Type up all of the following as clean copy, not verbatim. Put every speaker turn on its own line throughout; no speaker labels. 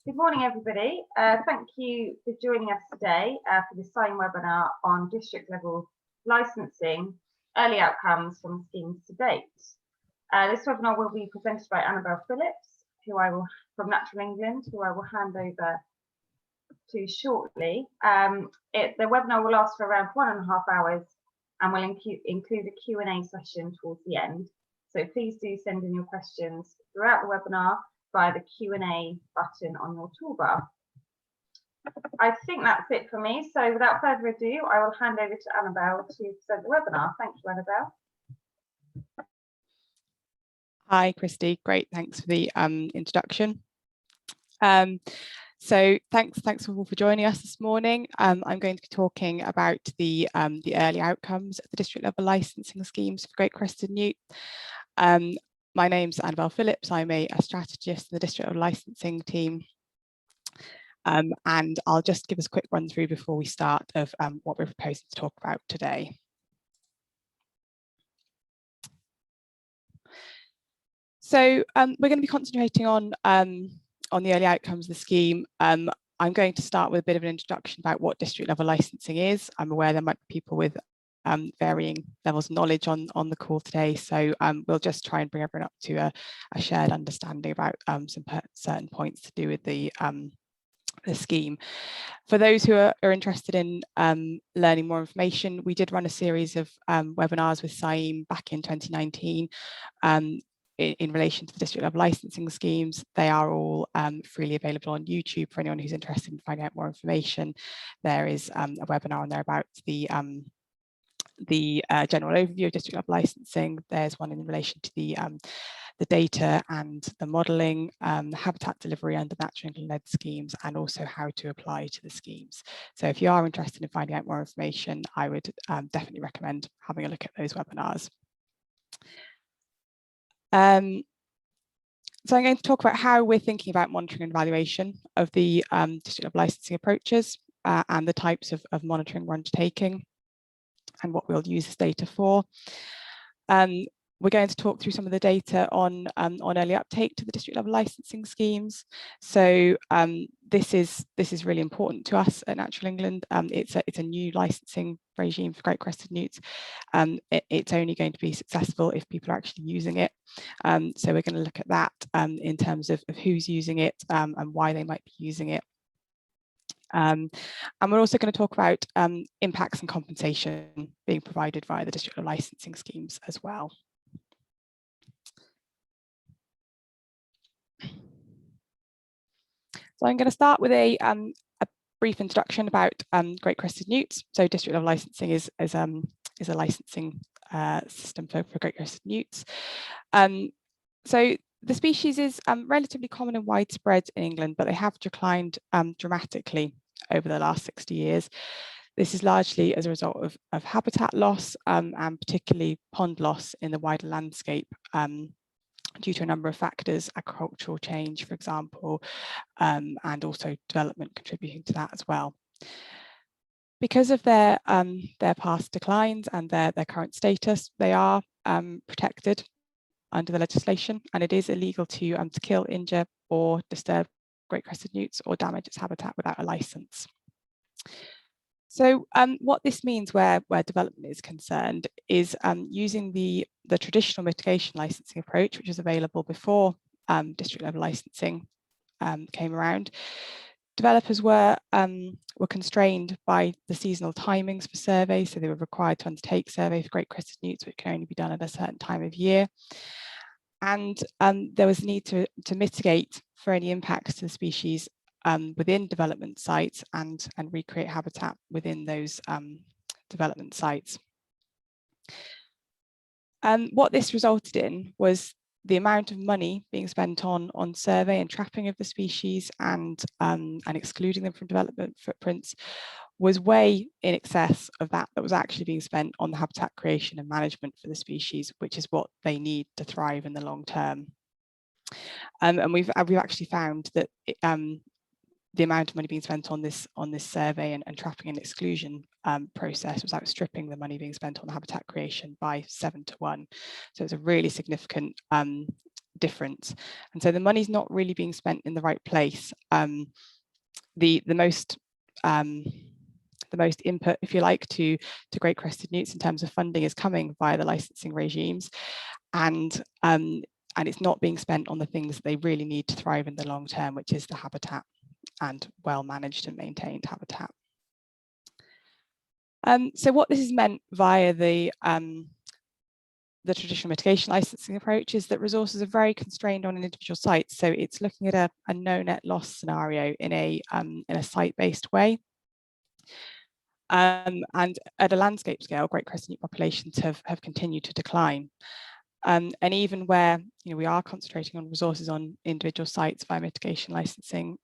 Good morning, everybody. Thank you for joining us today for the CIEEM webinar on district level licensing, early outcomes from schemes to date. This webinar will be presented by Annabelle Phillips, from Natural England, who I will hand over to shortly. The webinar will last for around 1.5 hours and will include a Q&A session towards the end. So please do send in your questions throughout the webinar via the Q&A button on your toolbar. I think that's it for me. So without further ado, I will hand over to Annabelle to present the webinar. Thank you, Annabelle.
Hi, Christy. Great. Thanks for the introduction. So thanks all for joining us this morning. I'm going to be talking about the early outcomes of the district level licensing schemes for Great Crested Newt. My name's Annabelle Phillips. I'm a strategist in the district level licensing team. And I'll just give us a quick run through before we start of what we're proposing to talk about today. So we're going to be concentrating on the early outcomes of the scheme. I'm going to start with a bit of an introduction about what district level licensing is. I'm aware there might be people with varying levels of knowledge on the call today, so we'll just try and bring everyone up to a shared understanding about some certain points to do with the scheme. For those who are interested in learning more information, we did run a series of webinars with CIEEM back in 2019 in relation to the district level licensing schemes. They are all freely available on YouTube for anyone who's interested in finding out more information. There is a webinar on there about the general overview of district level licensing. There's one in relation to the data and the modelling, habitat delivery under Natural England-led schemes, and also how to apply to the schemes. So if you are interested in finding out more information, I would definitely recommend having a look at those webinars. So I'm going to talk about how we're thinking about monitoring and evaluation of the district level licensing approaches and the types of monitoring we're undertaking and what we'll use this data for. We're going to talk through some of the data on early uptake to the district level licensing schemes. So this is really important to us at Natural England. It's a new licensing regime for Great Crested Newts. It's only going to be successful if people are actually using it. So we're going to look at that in terms of who's using it and why they might be using it. And we're also going to talk about impacts and compensation being provided via the district level licensing schemes as well. So I'm going to start with a brief introduction about Great Crested Newts. So district level licensing is a licensing system for Great Crested Newts. So the species is relatively common and widespread in England, but they have declined dramatically over the last 60 years. This is largely as a result of habitat loss and particularly pond loss in the wider landscape due to a number of factors, agricultural change, for example, and also development contributing to that as well. Because of their past declines and their current status, they are protected under the legislation, and it is illegal to kill, injure, or disturb Great Crested Newts or damage its habitat without a license. So what this means where development is concerned is using the traditional mitigation licensing approach, which was available before district level licensing came around. Developers were constrained by the seasonal timings for surveys, so they were required to undertake surveys for Great Crested Newts, which can only be done at a certain time of year. And there was a need to mitigate for any impacts to the species within development sites and recreate habitat within those development sites. And what this resulted in was the amount of money being spent on survey and trapping of the species and excluding them from development footprints was way in excess of that was actually being spent on the habitat creation and management for the species, which is what they need to thrive in the long term. And we've actually found that the amount of money being spent on this survey and trapping and exclusion process was outstripping the money being spent on habitat creation by 7 to 1. So it's a really significant different, and so the money's not really being spent in the right place. The most input, if you like, to great crested newts in terms of funding is coming via the licensing regimes, and it's not being spent on the things that they really need to thrive in the long term, which is the habitat and well managed and maintained habitat. So what this has meant via the traditional mitigation licensing approach is that resources are very constrained on an individual site. So it's looking at a no net loss scenario in a site-based way. And at a landscape scale, great crested newt populations have continued to decline. And even where we are concentrating on resources on individual sites via mitigation licensing,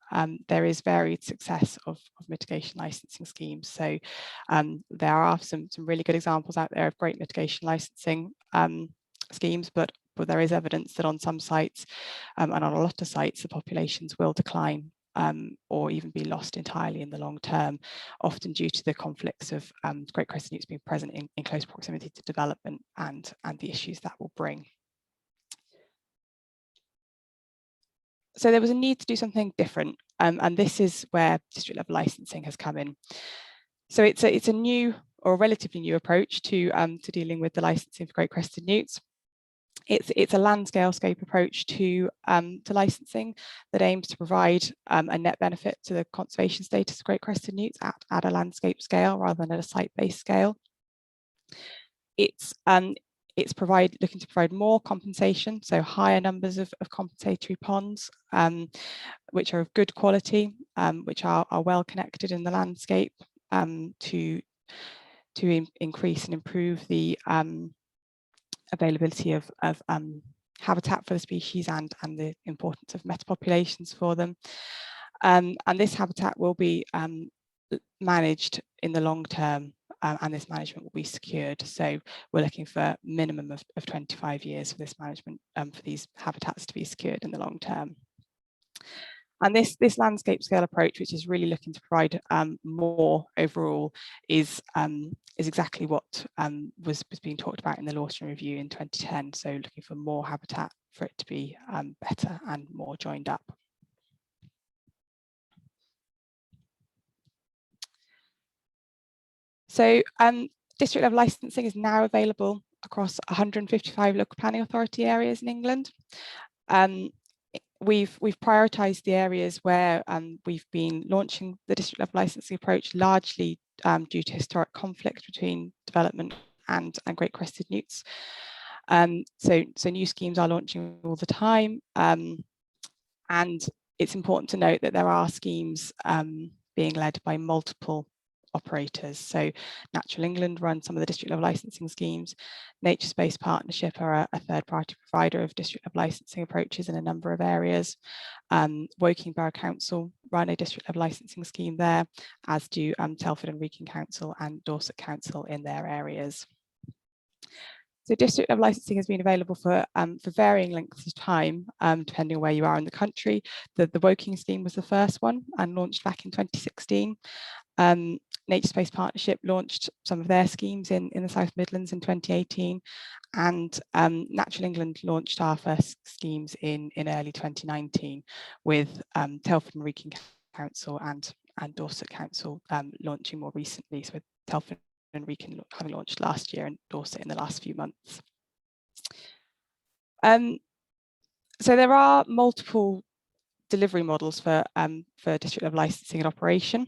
there is varied success of mitigation licensing schemes. So there are some really good examples out there of great mitigation licensing schemes, but there is evidence that on some sites and on a lot of sites, the populations will decline or even be lost entirely in the long term, often due to the conflicts of great crested newts being present in close proximity to development and the issues that will bring. So there was a need to do something different, and this is where district level licensing has come in. So it's a new or a relatively new approach to dealing with the licensing for great crested newts. It's a land scale scope approach to licensing that aims to provide a net benefit to the conservation status of great crested newts at a landscape scale rather than at a site-based scale. It's looking to provide more compensation, so higher numbers of compensatory ponds, which are of good quality, which are well connected in the landscape to increase and improve the availability of habitat for the species and the importance of metapopulations for them. And this habitat will be managed in the long term, and this management will be secured. So we're looking for a minimum of 25 years for this management, for these habitats to be secured in the long term. And this landscape scale approach, which is really looking to provide more overall, is exactly what was being talked about in the Lawson Review in 2010. So looking for more habitat for it to be better and more joined up. So district level licensing is now available across 155 local planning authority areas in England. We've prioritised the areas where we've been launching the district level licensing approach, largely due to historic conflict between development and great crested newts. So new schemes are launching all the time, and it's important to note that there are schemes being led by multiple operators. So Natural England runs some of the district level licensing schemes. Nature Space Partnership are a third party provider of district level licensing approaches in a number of areas. Woking Borough Council run a district level licensing scheme there, as do Telford and Wrekin Council and Dorset Council in their areas. So district level licensing has been available for varying lengths of time, depending on where you are in the country. The Woking scheme was the first one and launched back in 2016. Nature Space Partnership launched some of their schemes in the South Midlands in 2018, and Natural England launched our first schemes in early 2019, with Telford and Wrekin Council and Dorset Council launching more recently. So with Telford and Wrekin having launched last year and Dorset in the last few months. So there are multiple delivery models for district level licensing and operation.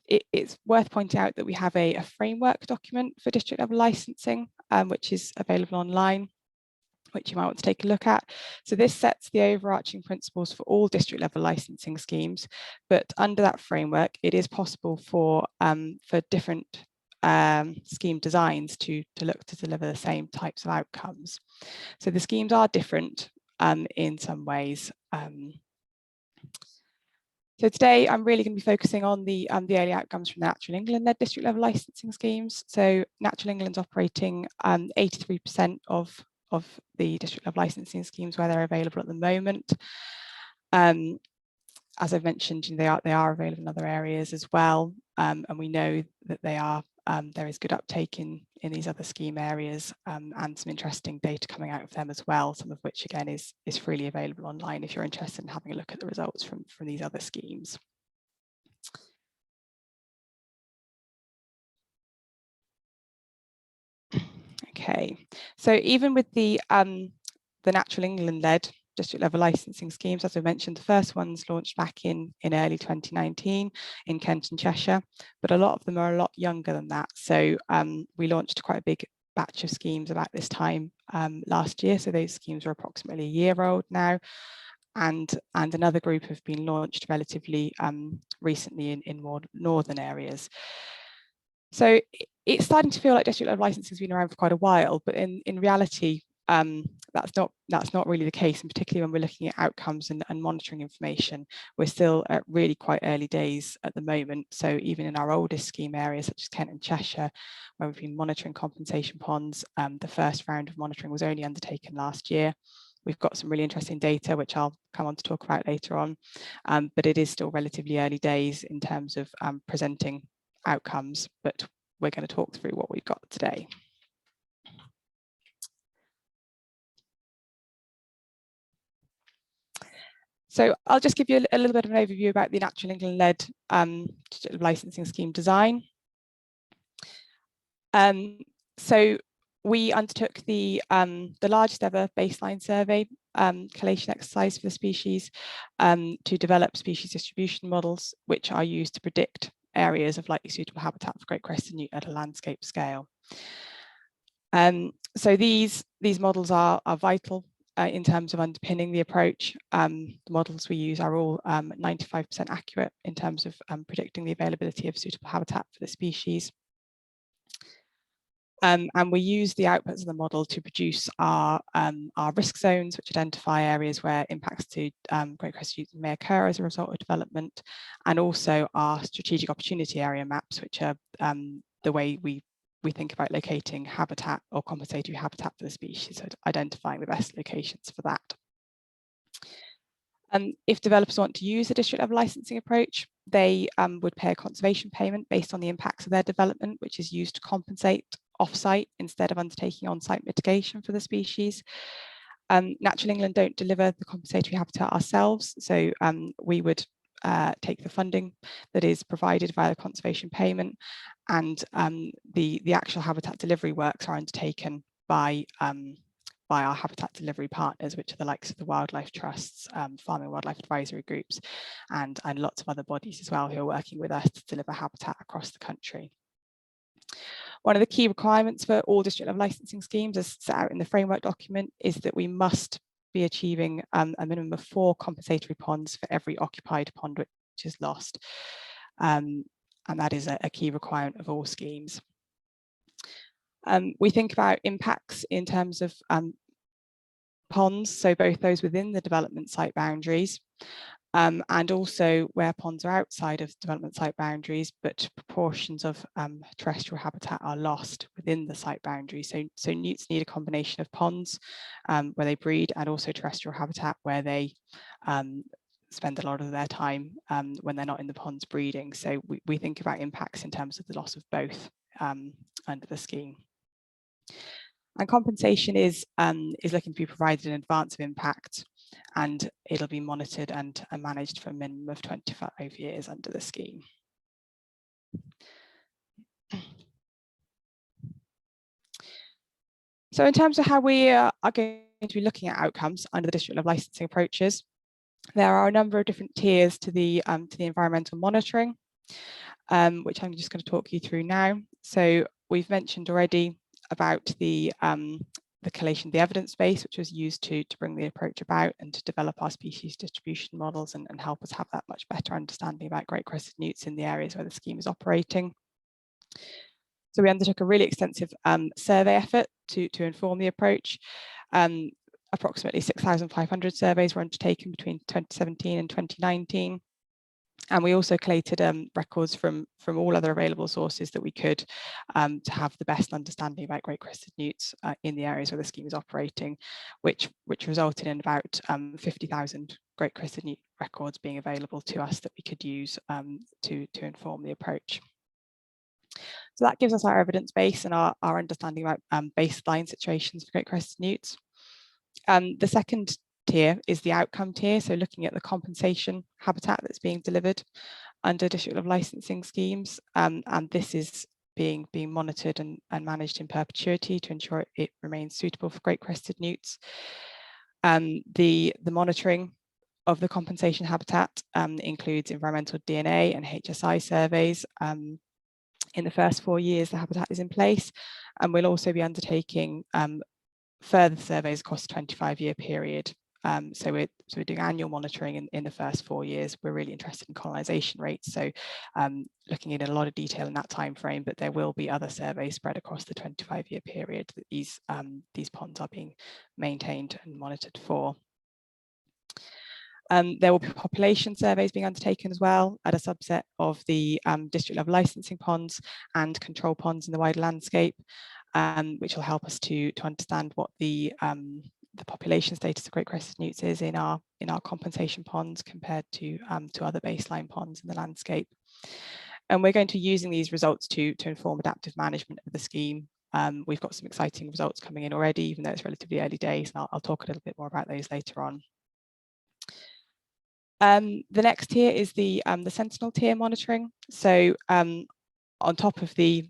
It's worth pointing out that we have a framework document for district level licensing, which is available online, which you might want to take a look at. So this sets the overarching principles for all district level licensing schemes, but under that framework, it is possible for different scheme designs to look to deliver the same types of outcomes. So the schemes are different in some ways. So today I'm really going to be focusing on the early outcomes from the Natural England-led district level licensing schemes. So Natural England's operating 83% of the district level licensing schemes where they're available at the moment. As I've mentioned, they are available in other areas as well, and we know that they are there is good uptake in these other scheme areas, and some interesting data coming out of them as well, some of which again is freely available online if you're interested in having a look at the results from these other schemes. Okay, so even with the Natural England-led district level licensing schemes, as I mentioned, the first ones launched back in early 2019 in Kent and Cheshire, but a lot of them are a lot younger than that. So we launched quite a big batch of schemes about this time last year. So those schemes are approximately a year old now. And another group have been launched relatively recently in more northern areas. So it's starting to feel like district level licensing has been around for quite a while, but in reality, that's not really the case, and particularly when we're looking at outcomes and monitoring information, we're still at really quite early days at the moment. So even in our oldest scheme areas, such as Kent and Cheshire, where we've been monitoring compensation ponds, the first round of monitoring was only undertaken last year. We've got some really interesting data, which I'll come on to talk about later on, but it is still relatively early days in terms of presenting outcomes, but we're going to talk through what we've got today. So I'll just give you a little bit of an overview about the Natural England-led licensing scheme design. So we undertook the largest ever baseline survey collation exercise for the species to develop species distribution models, which are used to predict areas of likely suitable habitat for great crested newt at a landscape scale. So these models are vital in terms of underpinning the approach. The models we use are all 95% accurate in terms of predicting the availability of suitable habitat for the species. And we use the outputs of the model to produce our risk zones, which identify areas where impacts to great crested newt may occur as a result of development, and also our strategic opportunity area maps, which are the way we think about locating habitat or compensatory habitat for the species, so identifying the best locations for that. If developers want to use a district level licensing approach, they would pay a conservation payment based on the impacts of their development, which is used to compensate off-site instead of undertaking on-site mitigation for the species. Natural England don't deliver the compensatory habitat ourselves, so we would take the funding that is provided via the conservation payment, and the actual habitat delivery works are undertaken by our habitat delivery partners, which are the likes of the wildlife trusts, farming wildlife advisory groups, and lots of other bodies as well who are working with us to deliver habitat across the country. One of the key requirements for all district level licensing schemes, as set out in the framework document, is that we must be achieving a minimum of 4 compensatory ponds for every occupied pond which is lost. And that is a key requirement of all schemes. We think about impacts in terms of ponds, so both those within the development site boundaries, and also where ponds are outside of development site boundaries, but proportions of terrestrial habitat are lost within the site boundaries. So newts need a combination of ponds where they breed, and also terrestrial habitat where they spend a lot of their time when they're not in the ponds breeding. So we think about impacts in terms of the loss of both under the scheme. And compensation is looking to be provided in advance of impact, and it'll be monitored and managed for a minimum of 25 years under the scheme. So in terms of how we are going to be looking at outcomes under the district level licensing approaches, there are a number of different tiers to the environmental monitoring, which I'm just going to talk you through now. So we've mentioned already about the collation of the evidence base, which was used to bring the approach about and to develop our species distribution models and help us have that much better understanding about great crested newts in the areas where the scheme is operating. So we undertook a really extensive survey effort to inform the approach. Approximately 6,500 surveys were undertaken between 2017 and 2019. And we also collated records from all other available sources that we could to have the best understanding about great crested newts in the areas where the scheme is operating, which resulted in about 50,000 great crested newt records being available to us that we could use to inform the approach. So that gives us our evidence base and our understanding about baseline situations for great crested newts. The second tier is the outcome tier, so looking at the compensation habitat that's being delivered under district level licensing schemes, and this is being monitored and managed in perpetuity to ensure it remains suitable for great crested newts. The monitoring of the compensation habitat includes environmental DNA and HSI surveys. In the first 4 years the habitat is in place, and we'll also be undertaking further surveys across a 25-year period. So we're doing annual monitoring in the first 4 years. We're really interested in colonisation rates, so looking in a lot of detail in that time frame, but there will be other surveys spread across the 25-year period that these ponds are being maintained and monitored for. There will be population surveys being undertaken as well at a subset of the district level licensing ponds and control ponds in the wider landscape, which will help us to understand what the population status of great crested newts is in our compensation ponds compared to other baseline ponds in the landscape. And we're going to be using these results to inform adaptive management of the scheme. We've got some exciting results coming in already, even though it's relatively early days, and I'll talk a little bit more about those later on. The next tier is the Sentinel tier monitoring. So on top of the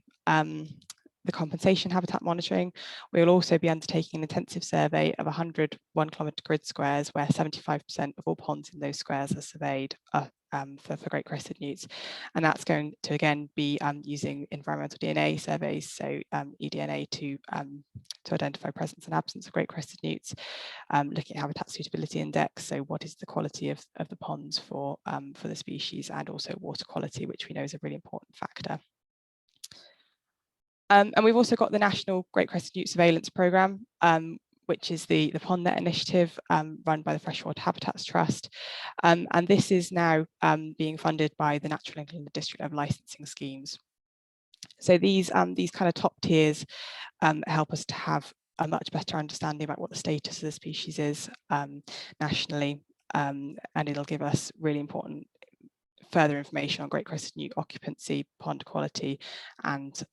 compensation habitat monitoring, we will also be undertaking an intensive survey of 100 1-kilometre grid squares where 75% of all ponds in those squares are surveyed for great crested newts. And that's going to again be using environmental DNA surveys, so eDNA to identify presence and absence of great crested newts, looking at habitat suitability index, so what is the quality of the ponds for the species, and also water quality, which we know is a really important factor. And we've also got the National Great Crested Newt Surveillance Programme, which is the PondNet initiative run by the Freshwater Habitats Trust. And this is now being funded by the Natural England district level licensing schemes. So these kind of top tiers help us to have a much better understanding about what the status of the species is nationally, and it'll give us really important further information on great crested newt occupancy, pond quality, and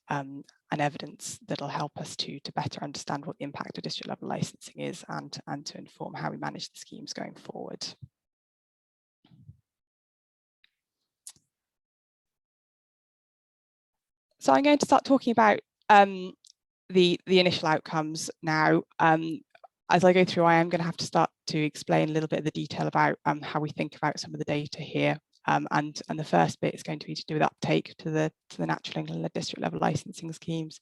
evidence that'll help us to better understand what the impact of district level licensing is, and to inform how we manage the schemes going forward. So I'm going to start talking about the initial outcomes now. As I go through, I am going to have to start to explain a little bit of the detail about how we think about some of the data here. And the first bit is going to be to do with uptake to the Natural England district level licensing schemes.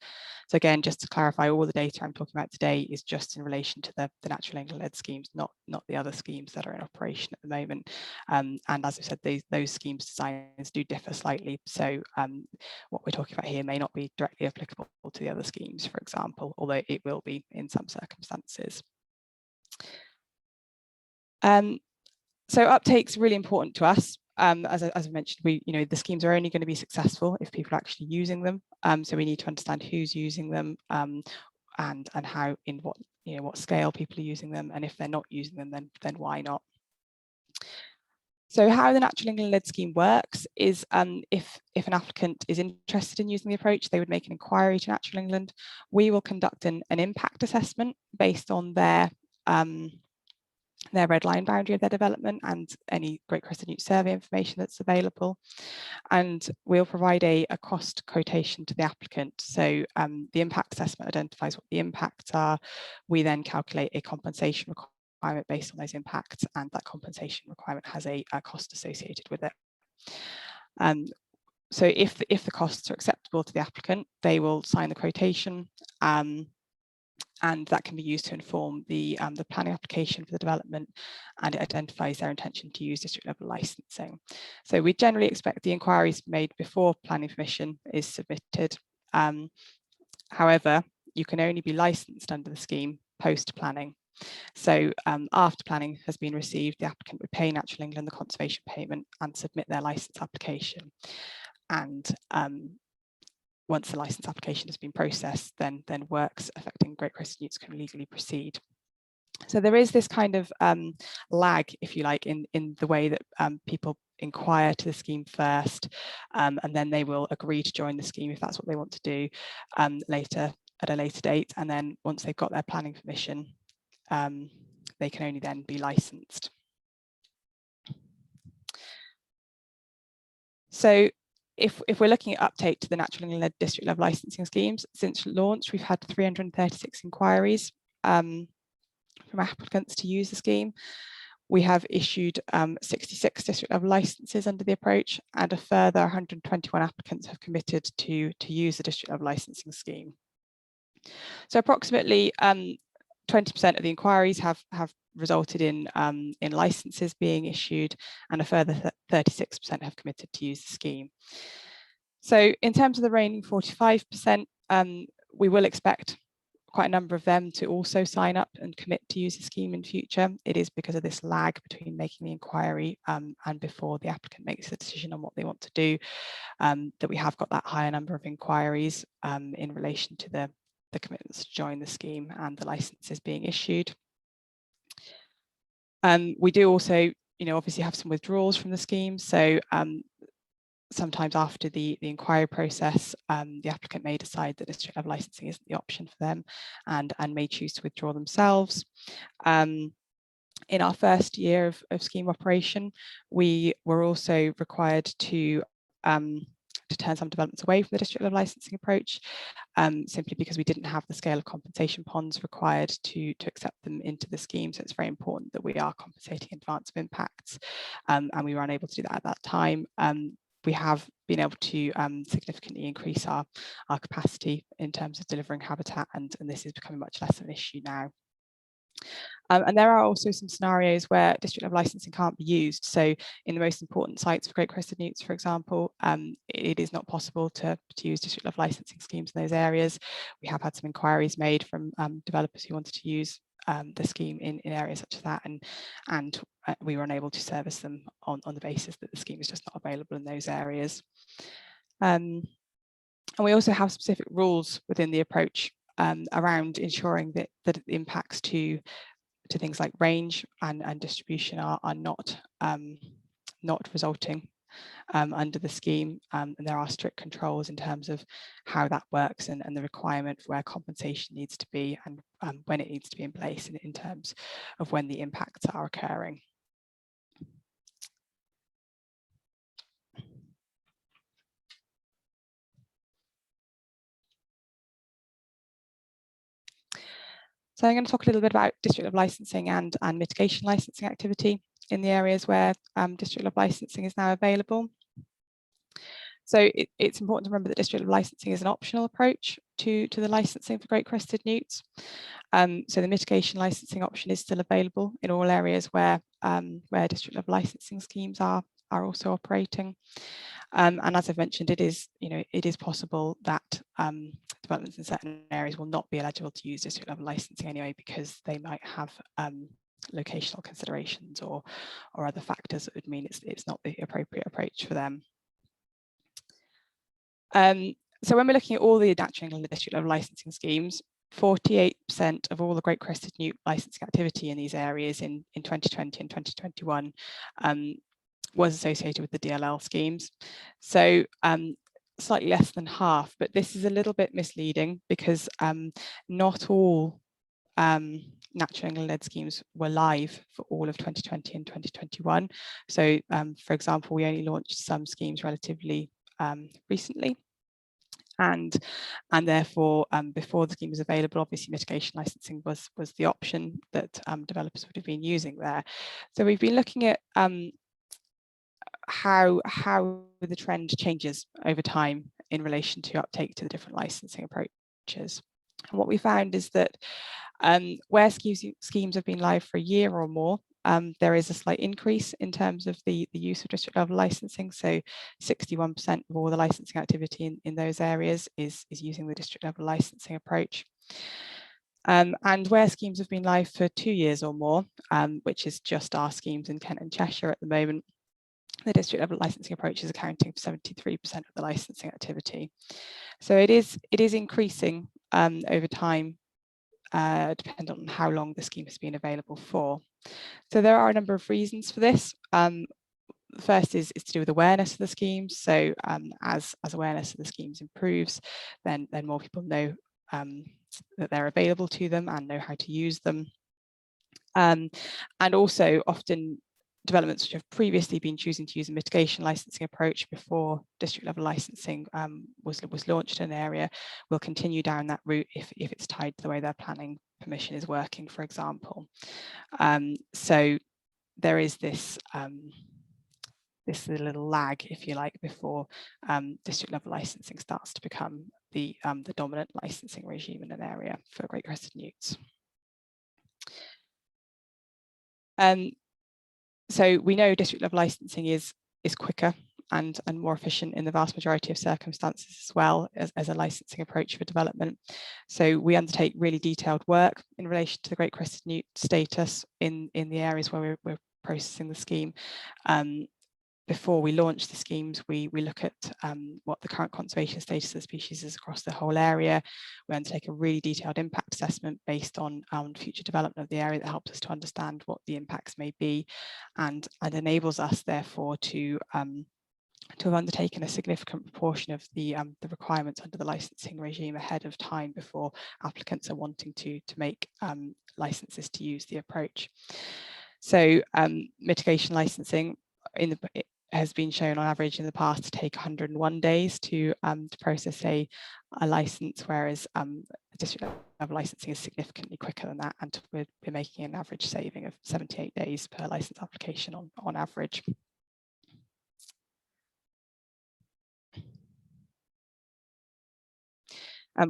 So again, just to clarify, all the data I'm talking about today is just in relation to the Natural England led schemes, not the other schemes that are in operation at the moment. And as I said, those schemes designs do differ slightly. So what we're talking about here may not be directly applicable to the other schemes, for example, although it will be in some circumstances. So uptake's really important to us. As I mentioned, the schemes are only going to be successful if people are actually using them. So we need to understand who's using them, and how, in what scale people are using them, and if they're not using them, then why not? So how the Natural England led scheme works is if an applicant is interested in using the approach, they would make an inquiry to Natural England. We will conduct an impact assessment based on their red line boundary of their development and any great crested newt survey information that's available. And we'll provide a cost quotation to the applicant. So the impact assessment identifies what the impacts are. We then calculate a compensation requirement based on those impacts, and that compensation requirement has a cost associated with it. So if the costs are acceptable to the applicant, they will sign the quotation, and that can be used to inform the planning application for the development, and it identifies their intention to use district level licensing. So we generally expect the inquiries made before planning permission is submitted. However, you can only be licensed under the scheme post planning. So after planning has been received, the applicant would pay Natural England the conservation payment and submit their licence application. And once the licence application has been processed, then works affecting great crested newts can legally proceed. So there is this kind of lag, if you like, in the way that people inquire to the scheme first, and then they will agree to join the scheme if that's what they want to do later at a later date. And then once they've got their planning permission, they can only then be licensed. So if we're looking at uptake to the natural England-led district level licensing schemes, since launch, we've had 336 inquiries from applicants to use the scheme. We have issued 66 district level licenses under the approach, and a further 121 applicants have committed to use the district level licensing scheme. So approximately 20% of the inquiries have resulted in licenses being issued, and a further 36% have committed to use the scheme. So in terms of the remaining 45%, we will expect quite a number of them to also sign up and commit to use the scheme in future. It is because of this lag between making the inquiry and before the applicant makes a decision on what they want to do, that we have got that higher number of inquiries in relation to the commitments to join the scheme and the licenses being issued. We do also, obviously have some withdrawals from the scheme. So sometimes after the inquiry process, the applicant may decide that district level licensing isn't the option for them and may choose to withdraw themselves. In our first year of scheme operation, we were also required to turn some developments away from the district level licensing approach, simply because we didn't have the scale of compensation ponds required to accept them into the scheme. So it's very important that we are compensating in advance of impacts, and we were unable to do that at that time. We have been able to significantly increase our capacity in terms of delivering habitat, and this is becoming much less of an issue now. And there are also some scenarios where district level licensing can't be used. So in the most important sites for great crested newts, for example, it is not possible to use district level licensing schemes in those areas. We have had some inquiries made from developers who wanted to use the scheme in areas such as that, and we were unable to service them on the basis that the scheme is just not available in those areas. And we also have specific rules within the approach around ensuring that the impacts to things like range and distribution are not resulting under the scheme, and there are strict controls in terms of how that works and the requirement for where compensation needs to be and when it needs to be in place in terms of when the impacts are occurring. So I'm going to talk a little bit about district level licensing and mitigation licensing activity in the areas where district level licensing is now available. So it's important to remember that district level licensing is an optional approach to the licensing for great crested newts. So the mitigation licensing option is still available in all areas where district level licensing schemes are also operating. And as I've mentioned, it is possible that developments in certain areas will not be eligible to use district level licensing anyway, because they might have locational considerations or other factors that would mean it's not the appropriate approach for them. So when we're looking at all the natural England district level licensing schemes, 48% of all the great crested newt licensing activity in these areas in 2020 and 2021 was associated with the DLL schemes. So slightly less than half, but this is a little bit misleading because not all natural England-led schemes were live for all of 2020 and 2021. So for example, we only launched some schemes relatively recently, and therefore before the scheme was available, obviously mitigation licensing was the option that developers would have been using there. So we've been looking at how the trend changes over time in relation to uptake to the different licensing approaches. And what we found is that where schemes have been live for a year or more, there is a slight increase in terms of the use of district level licensing. So 61% of all the licensing activity in those areas is using the district level licensing approach. And where schemes have been live for 2 years or more, which is just our schemes in Kent and Cheshire at the moment, the district level licensing approach is accounting for 73% of the licensing activity. So it is increasing over time, depending on how long the scheme has been available for. So there are a number of reasons for this. The first is to do with awareness of the schemes. So as awareness of the schemes improves, then more people know that they're available to them and know how to use them. And also often developments which have previously been choosing to use a mitigation licensing approach before district level licensing was launched in an area will continue down that route if it's tied to the way their planning permission is working, for example. So there is this little lag, if you like, before district level licensing starts to become the dominant licensing regime in an area for great crested newts. So we know district level licensing is quicker and more efficient in the vast majority of circumstances as well as a licensing approach for development. So we undertake really detailed work in relation to the great crested newt status in the areas where we're processing the scheme. Before we launch the schemes, we look at what the current conservation status of the species is across the whole area. We undertake a really detailed impact assessment based on future development of the area that helps us to understand what the impacts may be, and enables us therefore to have undertaken a significant proportion of the requirements under the licensing regime ahead of time before applicants are wanting to make licenses to use the approach. So mitigation licensing has been shown on average in the past to take 101 days to process a license, whereas district level licensing is significantly quicker than that, and we're making an average saving of 78 days per license application on average.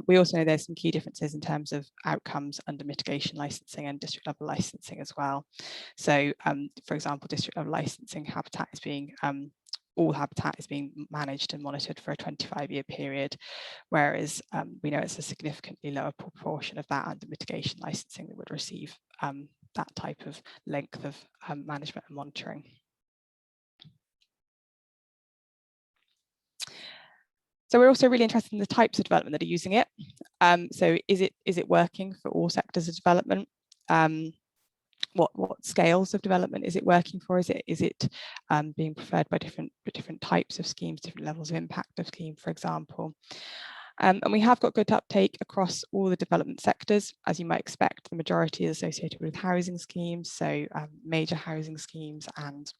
We also know there's some key differences in terms of outcomes under mitigation licensing and district level licensing as well. So, for example, district level licensing habitat is being all habitat is being managed and monitored for a 25-year period, whereas we know it's a significantly lower proportion of that under mitigation licensing that would receive that type of length of management and monitoring. So we're also really interested in the types of development that are using it. So is it working for all sectors of development? What scales of development is it working for? Is it being preferred by different types of schemes, different levels of impact of scheme, for example? And we have got good uptake across all the development sectors. As you might expect, the majority is associated with housing schemes, so major housing schemes and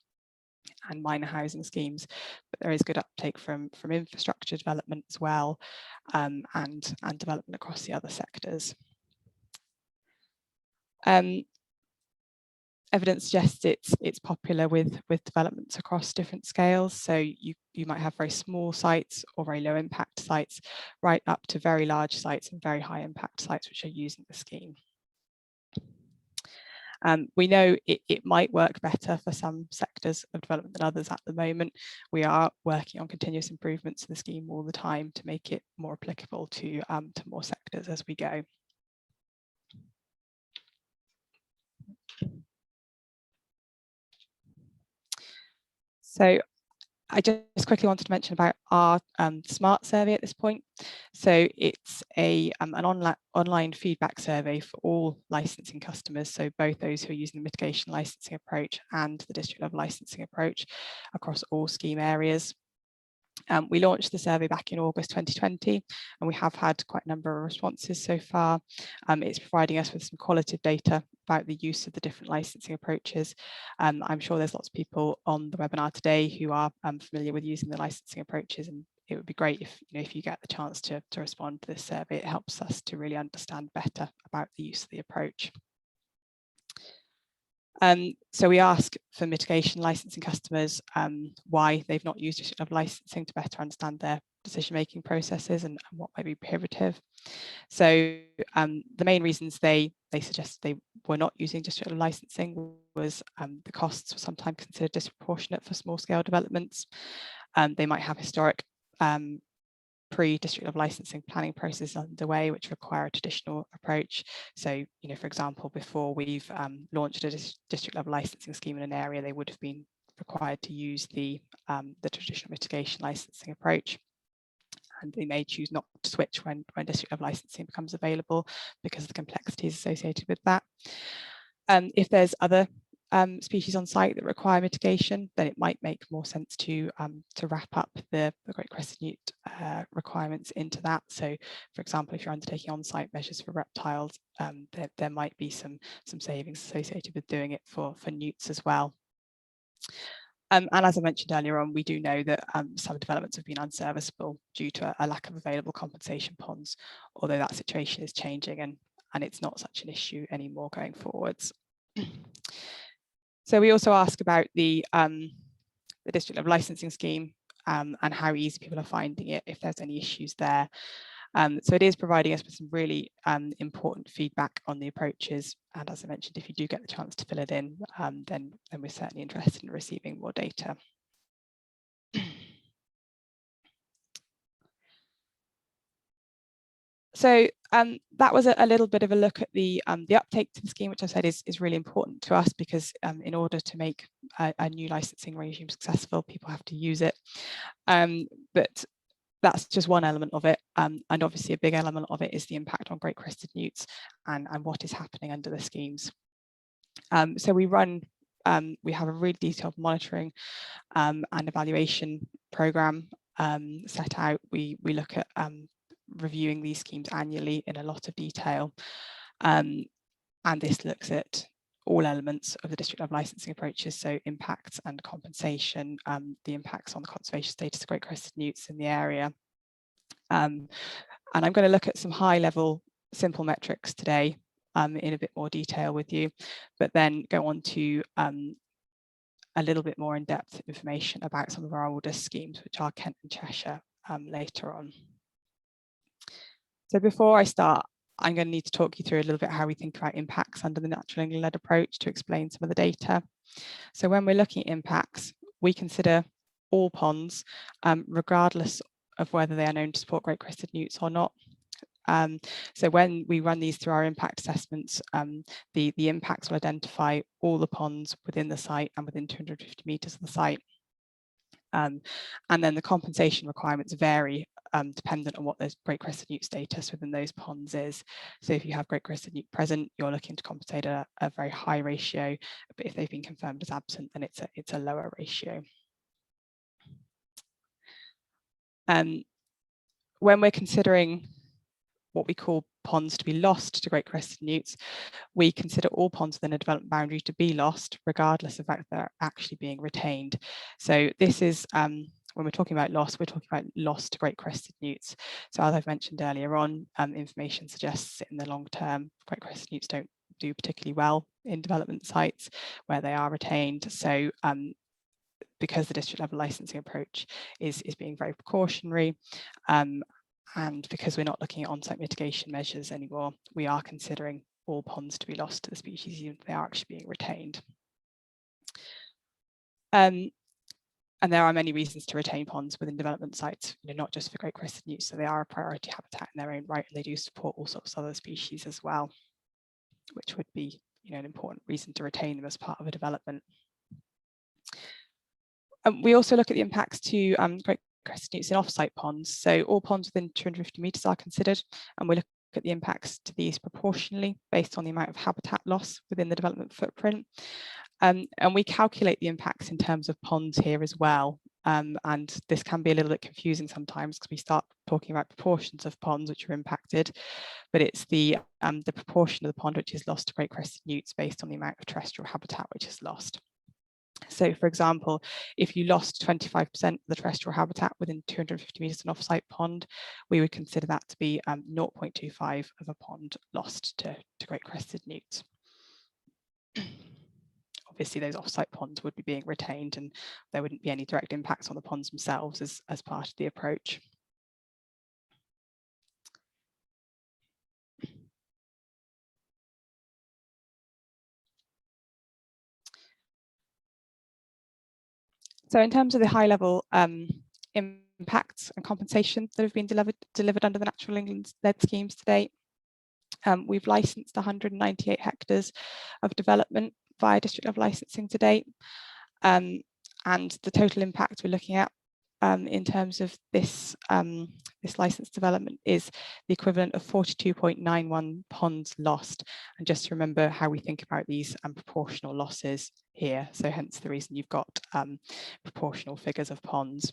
minor housing schemes, but there is good uptake from infrastructure development as well, and development across the other sectors. Evidence suggests it's popular with developments across different scales. So you might have very small sites or very low impact sites, right up to very large sites and very high impact sites which are using the scheme. We know it might work better for some sectors of development than others at the moment. We are working on continuous improvements to the scheme all the time to make it more applicable to more sectors as we go. So I just quickly wanted to mention about our SMART survey at this point. So it's an online feedback survey for all licensing customers, so both those who are using the mitigation licensing approach and the district level licensing approach across all scheme areas. We launched the survey back in August 2020, and we have had quite a number of responses so far. It's providing us with some qualitative data about the use of the different licensing approaches. I'm sure there's lots of people on the webinar today who are familiar with using the licensing approaches, and it would be great if you get the chance to respond to this survey. It helps us to really understand better about the use of the approach. So we ask for mitigation licensing customers why they've not used district level licensing to better understand their decision-making processes and what might be prohibitive. So the main reasons they suggest they were not using district level licensing was the costs were sometimes considered disproportionate for small-scale developments. They might have historic pre-district level licensing planning process underway, which require a traditional approach. So, for example, before we've launched a district level licensing scheme in an area, they would have been required to use the traditional mitigation licensing approach. And they may choose not to switch when district level licensing becomes available because of the complexities associated with that. If there's other species on site that require mitigation, then it might make more sense to wrap up the great crested newt requirements into that. So, for example, if you're undertaking on-site measures for reptiles, there might be some savings associated with doing it for newts as well. And as I mentioned earlier on, we do know that some developments have been unserviceable due to a lack of available compensation ponds, although that situation is changing and it's not such an issue anymore going forwards. So we also ask about the district level licensing scheme and how easy people are finding it, if there's any issues there. So it is providing us with some really important feedback on the approaches. And as I mentioned, if you do get the chance to fill it in, then we're certainly interested in receiving more data. So that was a little bit of a look at the uptake to the scheme, which I said is really important to us, because in order to make a new licensing regime successful, people have to use it. But that's just one element of it, and obviously a big element of it is the impact on great crested newts and what is happening under the schemes. So we have a really detailed monitoring and evaluation programme set out. We look at reviewing these schemes annually in a lot of detail, and this looks at all elements of the district level licensing approaches, so impacts and compensation, the impacts on the conservation status of great crested newts in the area. And I'm going to look at some high level simple metrics today in a bit more detail with you, but then go on to a little bit more in-depth information about some of our oldest schemes, which are Kent and Cheshire later on. So before I start, I'm going to need to talk you through a little bit how we think about impacts under the natural England-led approach to explain some of the data. So when we're looking at impacts, we consider all ponds, regardless of whether they are known to support great crested newts or not. So when we run these through our impact assessments, the impacts will identify all the ponds within the site and within 250 metres of the site. And then the compensation requirements vary dependent on what the great crested newt status within those ponds is. So if you have great crested newt present, you're looking to compensate a very high ratio, but if they've been confirmed as absent, then it's a lower ratio. When we're considering what we call ponds to be lost to great crested newts, we consider all ponds within a development boundary to be lost, regardless of whether they're actually being retained. So this is, when we're talking about loss, we're talking about loss to great crested newts. So as I've mentioned earlier on, information suggests in the long term, great crested newts don't do particularly well in development sites where they are retained. So because the district level licensing approach is being very precautionary, and because we're not looking at on-site mitigation measures anymore, we are considering all ponds to be lost to the species, even if they are actually being retained. And there are many reasons to retain ponds within development sites, not just for great crested newts. So they are a priority habitat in their own right, and they do support all sorts of other species as well, which would be an important reason to retain them as part of a development. We also look at the impacts to great crested newts in off-site ponds. So all ponds within 250 metres are considered, and we look at the impacts to these proportionally based on the amount of habitat loss within the development footprint. And we calculate the impacts in terms of ponds here as well. And this can be a little bit confusing sometimes because we start talking about proportions of ponds which are impacted, but it's the proportion of the pond which is lost to great crested newts based on the amount of terrestrial habitat which is lost. So for example, if you lost 25% of the terrestrial habitat within 250 metres of an off-site pond, we would consider that to be 0.25 of a pond lost to great crested newts. Obviously, those off-site ponds would be being retained and there wouldn't be any direct impacts on the ponds themselves as part of the approach. So in terms of the high-level impacts and compensation that have been delivered under the Natural England-led schemes to date, we've licensed 198 hectares of development via district level licensing to date, and the total impact we're looking at in terms of this this license development is the equivalent of 42.91 ponds lost. And just to remember how we think about these proportional losses here. So hence the reason you've got proportional figures of ponds.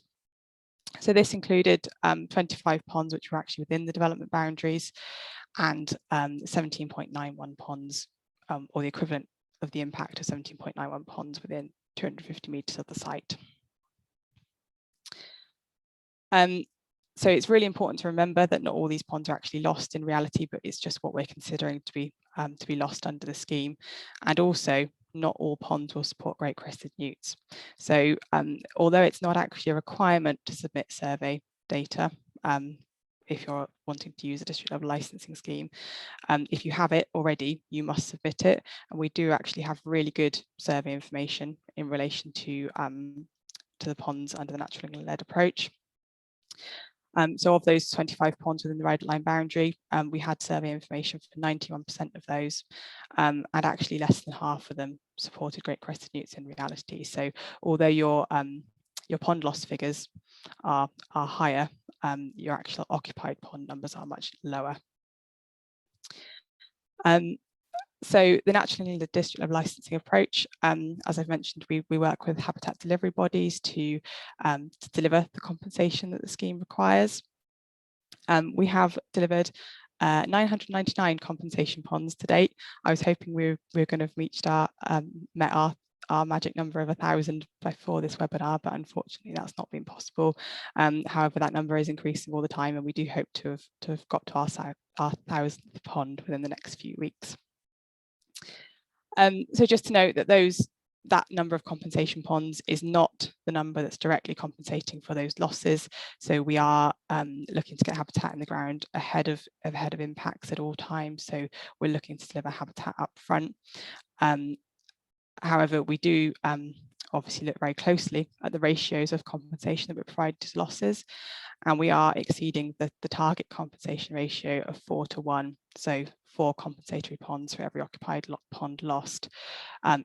So this included 25 ponds which were actually within the development boundaries, and 17.91 ponds, or the equivalent of the impact of 17.91 ponds within 250 metres of the site. So it's really important to remember that not all these ponds are actually lost in reality, but it's just what we're considering to be lost under the scheme. And also, not all ponds will support great crested newts. So although it's not actually a requirement to submit survey data, if you're wanting to use a district level licensing scheme, if you have it already, you must submit it. And we do actually have really good survey information in relation to the ponds under the natural led approach. So of those 25 ponds within the red line boundary, we had survey information for 91% of those, and actually less than half of them supported great crested newts in reality. So although your pond loss figures are higher, your actual occupied pond numbers are much lower. So the natural and district level licensing approach, as I've mentioned, we work with habitat delivery bodies to deliver the compensation that the scheme requires. We have delivered 999 compensation ponds to date. I was hoping we were going to have reached met our magic number of 1,000 before this webinar, but unfortunately that's not been possible. However, that number is increasing all the time, and we do hope to have got to our 1,000th pond within the next few weeks. So just to note that that number of compensation ponds is not the number that's directly compensating for those losses. So we are looking to get habitat in the ground ahead of impacts at all times. So we're looking to deliver habitat up front. However, we do obviously look very closely at the ratios of compensation that we provide to losses, and we are exceeding the target compensation ratio of 4:1. So 4 compensatory ponds for every occupied pond lost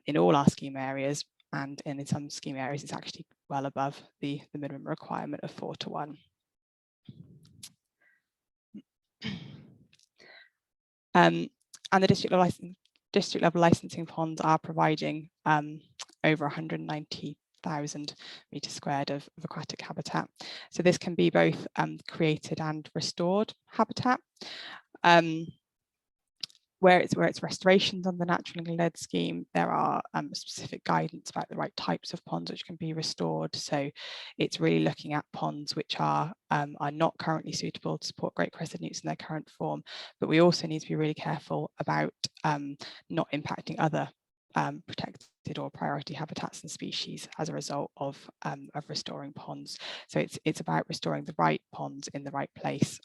in all our scheme areas, and in some scheme areas it's actually well above the minimum requirement of 4:1. And the district level licensing ponds are providing over 190,000 metres squared of aquatic habitat. So this can be both created and restored habitat. Where it's restorations on the naturally led scheme, there are specific guidance about the right types of ponds which can be restored. So it's really looking at ponds which are not currently suitable to support great crested newts in their current form, but we also need to be really careful about not impacting other protected or priority habitats and species as a result of restoring ponds. So it's about restoring the right ponds in the right place,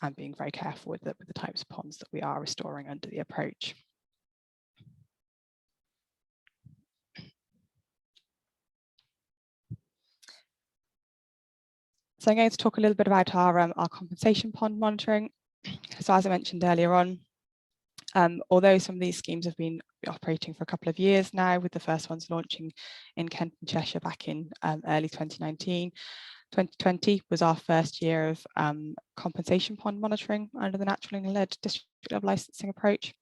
and being very careful with the types of ponds that we are restoring under the approach. So I'm going to talk a little bit about our compensation pond monitoring. So as I mentioned earlier on, although some of these schemes have been operating for a couple of years now, with the first ones launching in Kent and Cheshire back in early 2019, 2020 was our first year of compensation pond monitoring under the naturally led district level licensing approach.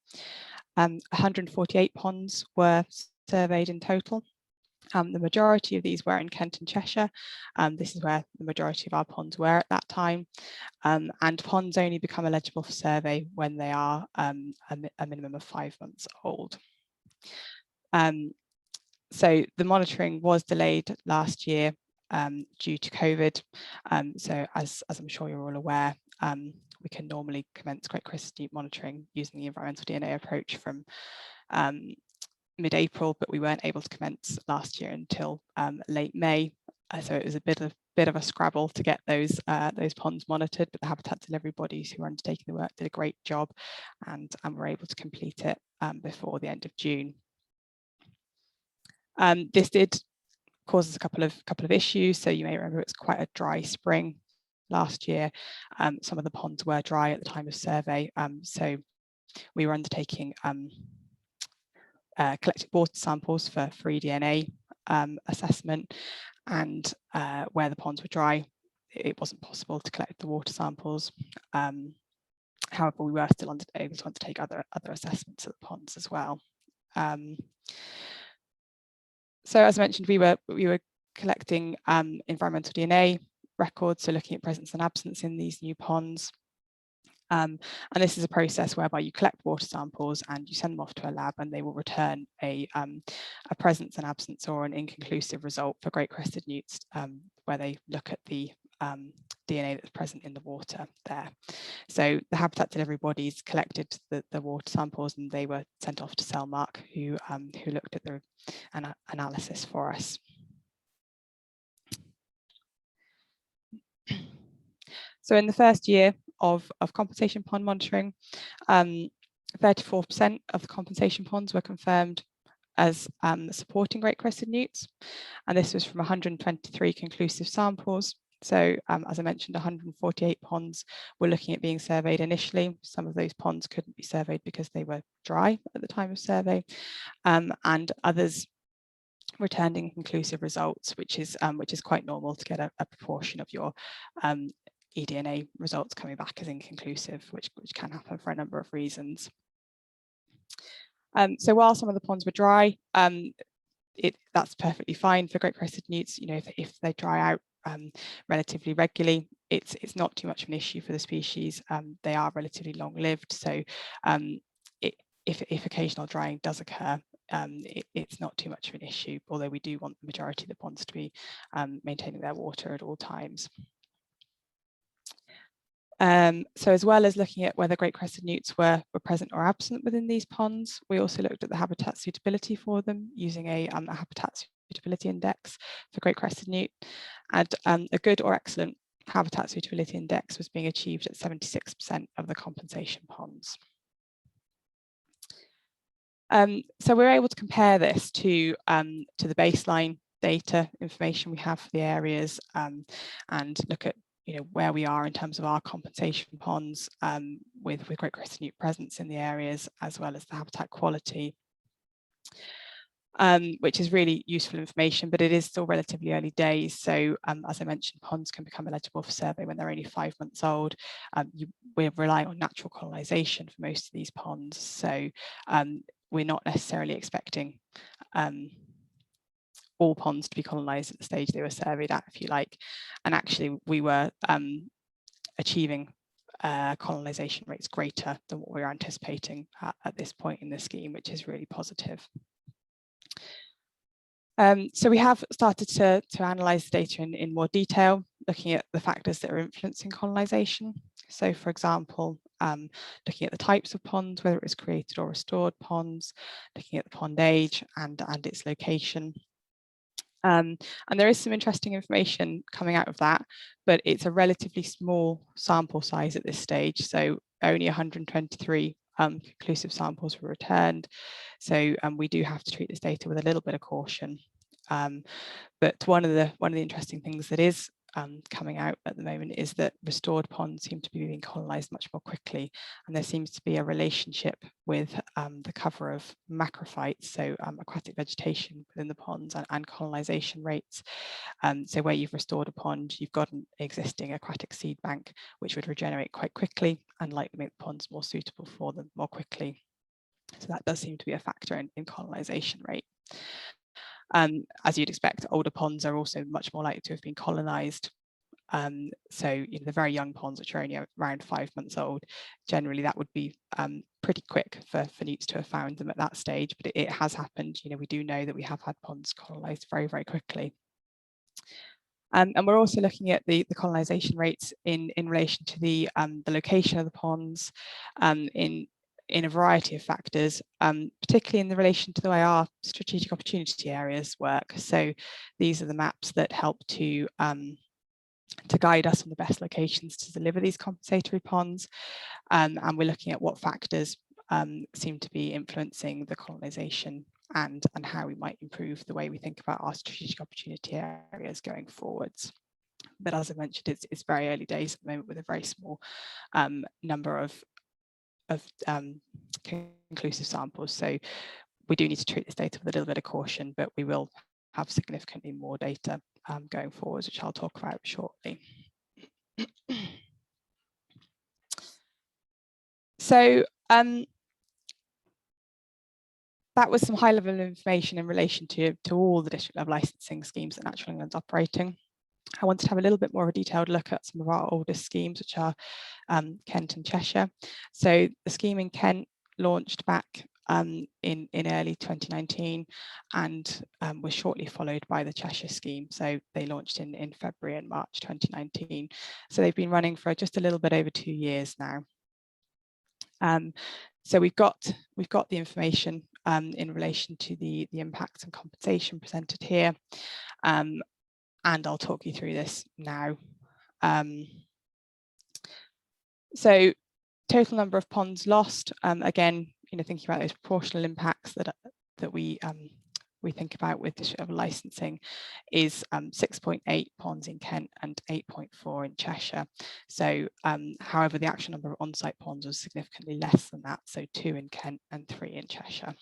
148 ponds were surveyed in total. The majority of these were in Kent and Cheshire. This is where the majority of our ponds were at that time. And ponds only become eligible for survey when they are a minimum of 5 months old. So the monitoring was delayed last year due to COVID. So as I'm sure you're all aware, we can normally commence great crested newt monitoring using the environmental DNA approach from mid-April, but we weren't able to commence last year until late May. So it was a bit of a scrabble to get those ponds monitored, but the habitat delivery bodies who were undertaking the work did a great job, and were able to complete it before the end of June. This did cause us a couple of issues. So you may remember it's quite a dry spring last year. Some of the ponds were dry at the time of survey, so we were undertaking collected water samples for eDNA assessment, and where the ponds were dry, it wasn't possible to collect the water samples. However, we were still able to undertake other assessments of the ponds as well. So as I mentioned, we were collecting environmental DNA records, so looking at presence and absence in these new ponds. And this is a process whereby you collect water samples and you send them off to a lab, and they will return a presence and absence or an inconclusive result for great crested newts, where they look at the DNA that's present in the water there. So the habitat delivery bodies collected the water samples, and they were sent off to Cellmark, who looked at the analysis for us. So in the first year of compensation pond monitoring, 34% of the compensation ponds were confirmed as supporting great crested newts, and this was from 123 conclusive samples. So as I mentioned, 148 ponds were looking at being surveyed initially. Some of those ponds couldn't be surveyed because they were dry at the time of survey, and others returned inconclusive results, which is quite normal to get a proportion of your eDNA results coming back as inconclusive, which can happen for a number of reasons. So while some of the ponds were dry, that's perfectly fine for great crested newts. You know, if they dry out relatively regularly, it's not too much of an issue for the species. They are relatively long-lived, so if occasional drying does occur, it's not too much of an issue, although we do want the majority of the ponds to be maintaining their water at all times. So as well as looking at whether great crested newts were present or absent within these ponds, we also looked at the habitat suitability for them using a habitat suitability index for great crested newt, and a good or excellent habitat suitability index was being achieved at 76% of the compensation ponds. So we're able to compare this to the baseline data information we have for the areas, and look at where we are in terms of our compensation ponds with great crested newt presence in the areas, as well as the habitat quality, which is really useful information, but it is still relatively early days. So as I mentioned, ponds can become eligible for survey when they're only 5 months old. We're relying on natural colonisation for most of these ponds, so we're not necessarily expecting all ponds to be colonised at the stage they were surveyed at, if you like. And actually we were achieving colonisation rates greater than what we were anticipating at this point in the scheme, which is really positive. So we have started to analyse the data in more detail, looking at the factors that are influencing colonisation. So for example, looking at the types of ponds, whether it was created or restored ponds, looking at the pond age and its location. And there is some interesting information coming out of that, but it's a relatively small sample size at this stage. So only 123 conclusive samples were returned. So we do have to treat this data with a little bit of caution. But one of the interesting things that is coming out at the moment is that restored ponds seem to be being colonised much more quickly, and there seems to be a relationship with the cover of macrophytes, so aquatic vegetation within the ponds, and colonisation rates. So where you've restored a pond, you've got an existing aquatic seed bank which would regenerate quite quickly and likely make the ponds more suitable for them more quickly. So that does seem to be a factor in colonisation rate. As you'd expect, older ponds are also much more likely to have been colonised. So the very young ponds, which are only around 5 months old, generally that would be pretty quick for newts to have found them at that stage, but it has happened. We do know that we have had ponds colonised very, very quickly. And we're also looking at the colonisation rates in relation to the location of the ponds, in a variety of factors, particularly in the relation to the way our strategic opportunity areas work. So these are the maps that help to guide us on the best locations to deliver these compensatory ponds, and we're looking at what factors seem to be influencing the colonisation and how we might improve the way we think about our strategic opportunity areas going forwards. But as I mentioned, it's very early days at the moment with a very small number of conclusive samples. So we do need to treat this data with a little bit of caution, but we will have significantly more data going forwards, which I'll talk about shortly. So that was some high-level information in relation to all the district-level licensing schemes that Natural England's operating. I wanted to have a little bit more of a detailed look at some of our oldest schemes, which are Kent and Cheshire. So the scheme in Kent launched back in early 2019 and was shortly followed by the Cheshire scheme. So they launched in February and March 2019. So they've been running for just a little bit over 2 years now. So we've got the information in relation to the impacts and compensation presented here, and I'll talk you through this now. So total number of ponds lost, again, thinking about those proportional impacts that we think about with district-level licensing is 6.8 ponds in Kent and 8.4 in Cheshire. So however, the actual number of on-site ponds was significantly less than that, so 2 in Kent and 3 in Cheshire.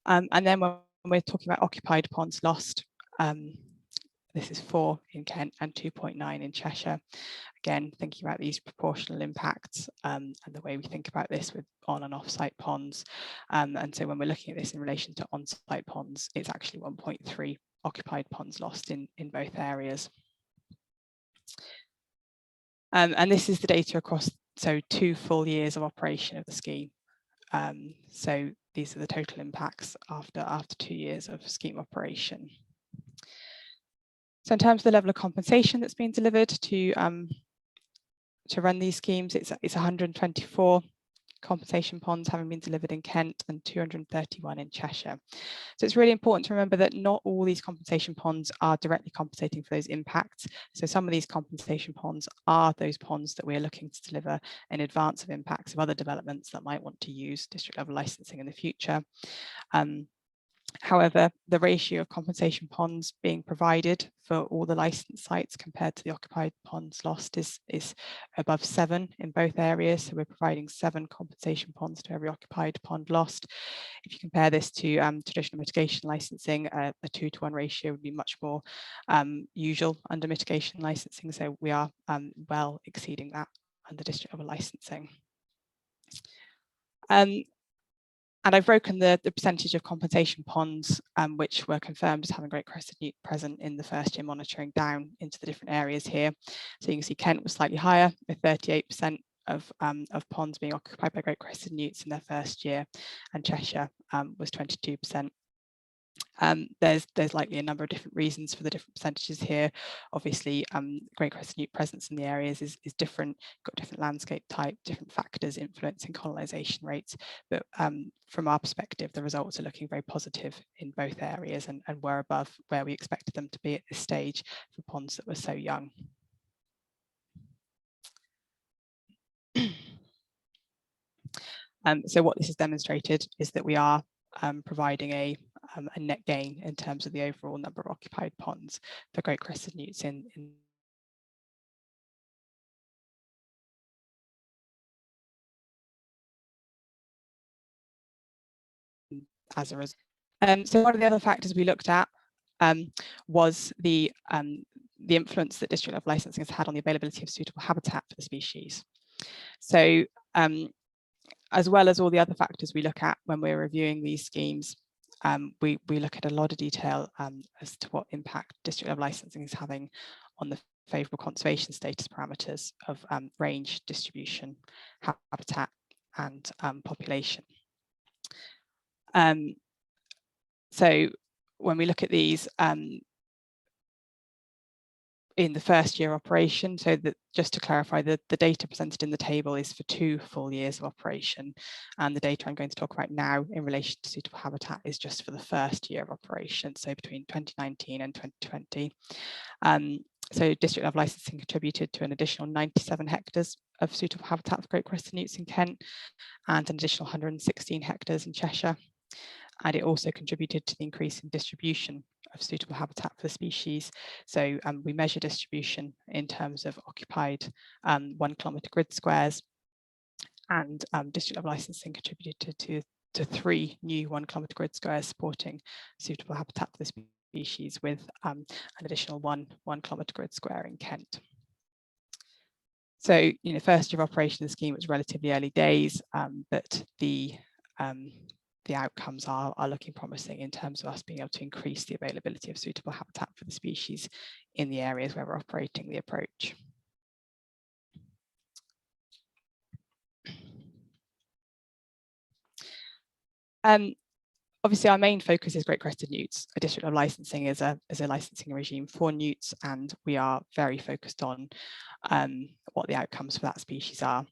And then when we're talking about occupied ponds lost, this is 4 in Kent and 2.9 in Cheshire. Again, thinking about these proportional impacts and the way we think about this with on and off-site ponds. And so when we're looking at this in relation to on-site ponds, it's actually 1.3 occupied ponds lost in both areas. And this is the data across 2 full years of operation of the scheme. So these are the total impacts after 2 years of scheme operation. So in terms of the level of compensation that's been delivered to run these schemes, it's 124 compensation ponds having been delivered in Kent and 231 in Cheshire. So it's really important to remember that not all these compensation ponds are directly compensating for those impacts. So some of these compensation ponds are those ponds that we're looking to deliver in advance of impacts of other developments that might want to use district level licensing in the future. However, the ratio of compensation ponds being provided for all the licensed sites compared to the occupied ponds lost is above 7 in both areas. So we're providing 7 compensation ponds to every occupied pond lost. If you compare this to traditional mitigation licensing, a 2-to-1 ratio would be much more usual under mitigation licensing. So we are well exceeding that under district level licensing. And I've broken the percentage of compensation ponds which were confirmed as having great crested newt present in the first year monitoring down into the different areas here. So you can see Kent was slightly higher with 38% of ponds being occupied by great crested newts in their first year, and Cheshire was 22%. There's likely a number of different reasons for the different percentages here. Obviously, great crested newt presence in the areas is different, got different landscape type, different factors influencing colonisation rates. But from our perspective, the results are looking very positive in both areas and were above where we expected them to be at this stage for ponds that were so young. So what this has demonstrated is that we are providing a net gain in terms of the overall number of occupied ponds for great crested newts in as a result. So one of the other factors we looked at was the influence that district level licensing has had on the availability of suitable habitat for the species. So as well as all the other factors we look at when we're reviewing these schemes, we look at a lot of detail as to what impact district level licensing is having on the favourable conservation status parameters of range, distribution, habitat and population. So when we look at these in the first year operation, so that just to clarify, the data presented in the table is for 2 full years of operation, and the data I'm going to talk about now in relation to suitable habitat is just for the first year of operation, so between 2019 and 2020. So district level licensing contributed to an additional 97 hectares of suitable habitat for great crested newts in Kent and an additional 116 hectares in Cheshire. And it also contributed to the increase in distribution of suitable habitat for the species. So we measure distribution in terms of occupied 1 kilometre grid squares, and district level licensing contributed to to 3 new 1 kilometre grid squares supporting suitable habitat for the species, with an additional 1 kilometre grid square in Kent. So, first year of operation of the scheme was relatively early days, but the outcomes are looking promising in terms of us being able to increase the availability of suitable habitat for the species in the areas where we're operating the approach. Obviously, our main focus is great crested newts. A district of licensing is a licensing regime for newts, and we are very focused on what the outcomes for that species are.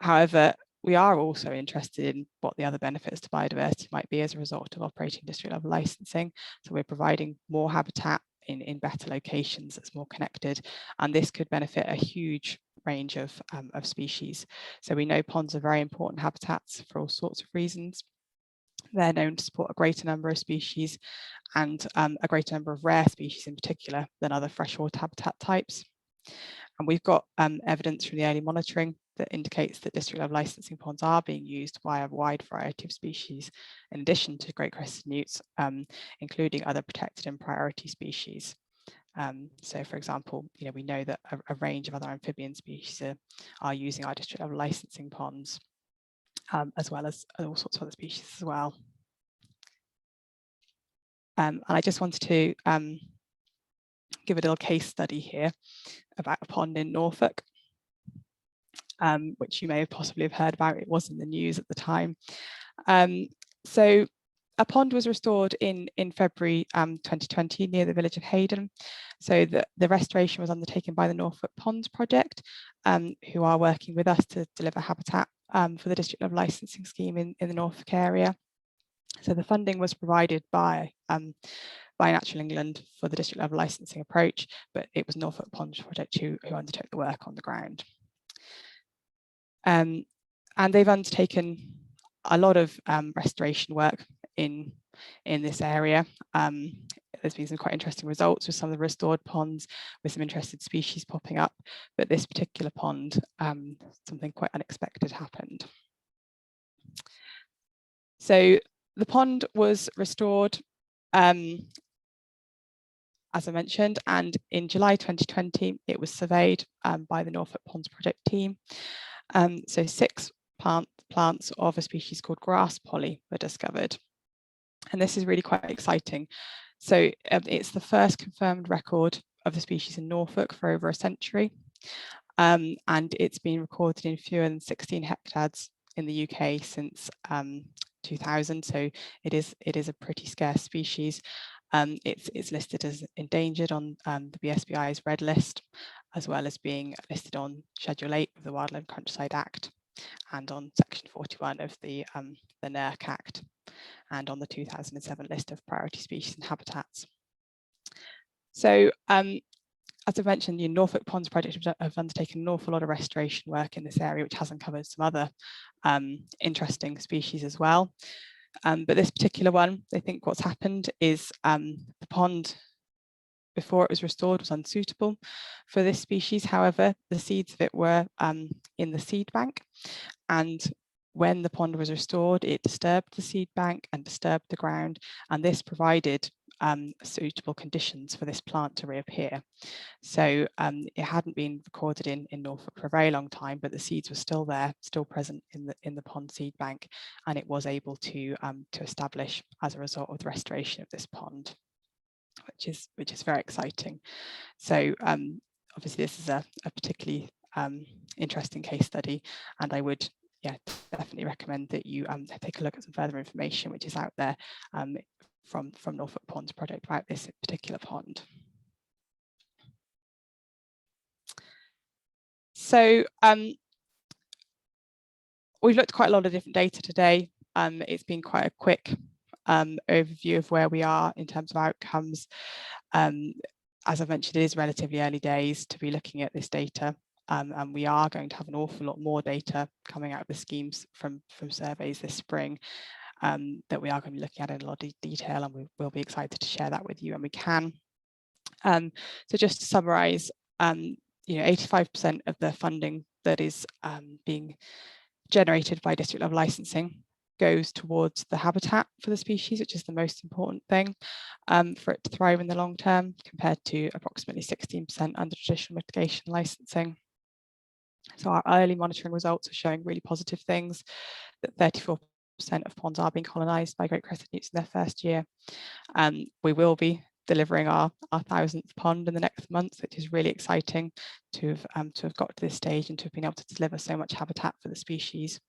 However, we are also interested in what the other benefits to biodiversity might be as a result of operating district level licensing. So we're providing more habitat in better locations that's more connected, and this could benefit a huge range of species. So we know ponds are very important habitats for all sorts of reasons. They're known to support a greater number of species, and a greater number of rare species in particular than other freshwater habitat types. And we've got evidence from the early monitoring that indicates that district level licensing ponds are being used by a wide variety of species, in addition to great crested newts, including other protected and priority species. So, for example, we know that a range of other amphibian species are using our district level licensing ponds, as well as all sorts of other species as well. And I just wanted to give a little case study here about a pond in Norfolk, which you may have possibly have heard about. It was in the news at the time. So a pond was restored in February 2020 near the village of Hayden. So the restoration was undertaken by the Norfolk Ponds Project, who are working with us to deliver habitat for the district level licensing scheme in the Norfolk area. So the funding was provided by Natural England for the district level licensing approach, but it was Norfolk Ponds Project who undertook the work on the ground. And they've undertaken a lot of restoration work in this area. There's been some quite interesting results with some of the restored ponds, with some interested species popping up, but this particular pond, something quite unexpected happened. So the pond was restored, as I mentioned, and in July 2020, it was surveyed by the Norfolk Ponds Project team. So 6 plants of a species called grass poly were discovered. And this is really quite exciting. So it's the first confirmed record of the species in Norfolk for over a century. And it's been recorded in fewer than 16 hectares in the UK since 2000. So it is a pretty scarce species. It's listed as endangered on the BSBI's red list, as well as being listed on Schedule 8 of the Wildlife Countryside Act, and on Section 41 of the NERC Act, and on the 2007 list of priority species and habitats. So as I mentioned, the Norfolk Ponds Project have undertaken an awful lot of restoration work in this area, which has uncovered some other interesting species as well. But this particular one, I think what's happened is the pond, before it was restored, was unsuitable for this species. However, the seeds of it were in the seed bank, and when the pond was restored, it disturbed the seed bank and disturbed the ground, and this provided suitable conditions for this plant to reappear. So it hadn't been recorded in Norfolk for a very long time, but the seeds were still there, still present in the pond seed bank, and it was able to establish as a result of the restoration of this pond, which is very exciting. So obviously this is a particularly interesting case study, and I would definitely recommend that you take a look at some further information which is out there from Norfolk Ponds Project about this particular pond. So we've looked at quite a lot of different data today. It's been quite a quick overview of where we are in terms of outcomes. As I've mentioned, it is relatively early days to be looking at this data, and we are going to have an awful lot more data coming out of the schemes from surveys this spring that we are going to be looking at in a lot of detail, and we'll be excited to share that with you when we can. So just to summarise, 85% of the funding that is being generated by district level licensing goes towards the habitat for the species, which is the most important thing for it to thrive in the long term, compared to approximately 16% under traditional mitigation licensing. So our early monitoring results are showing really positive things, that 34% of ponds are being colonised by great crested newts in their first year. We will be delivering our 1000th pond in the next month, which is really exciting to have got to this stage and to have been able to deliver so much habitat for the species.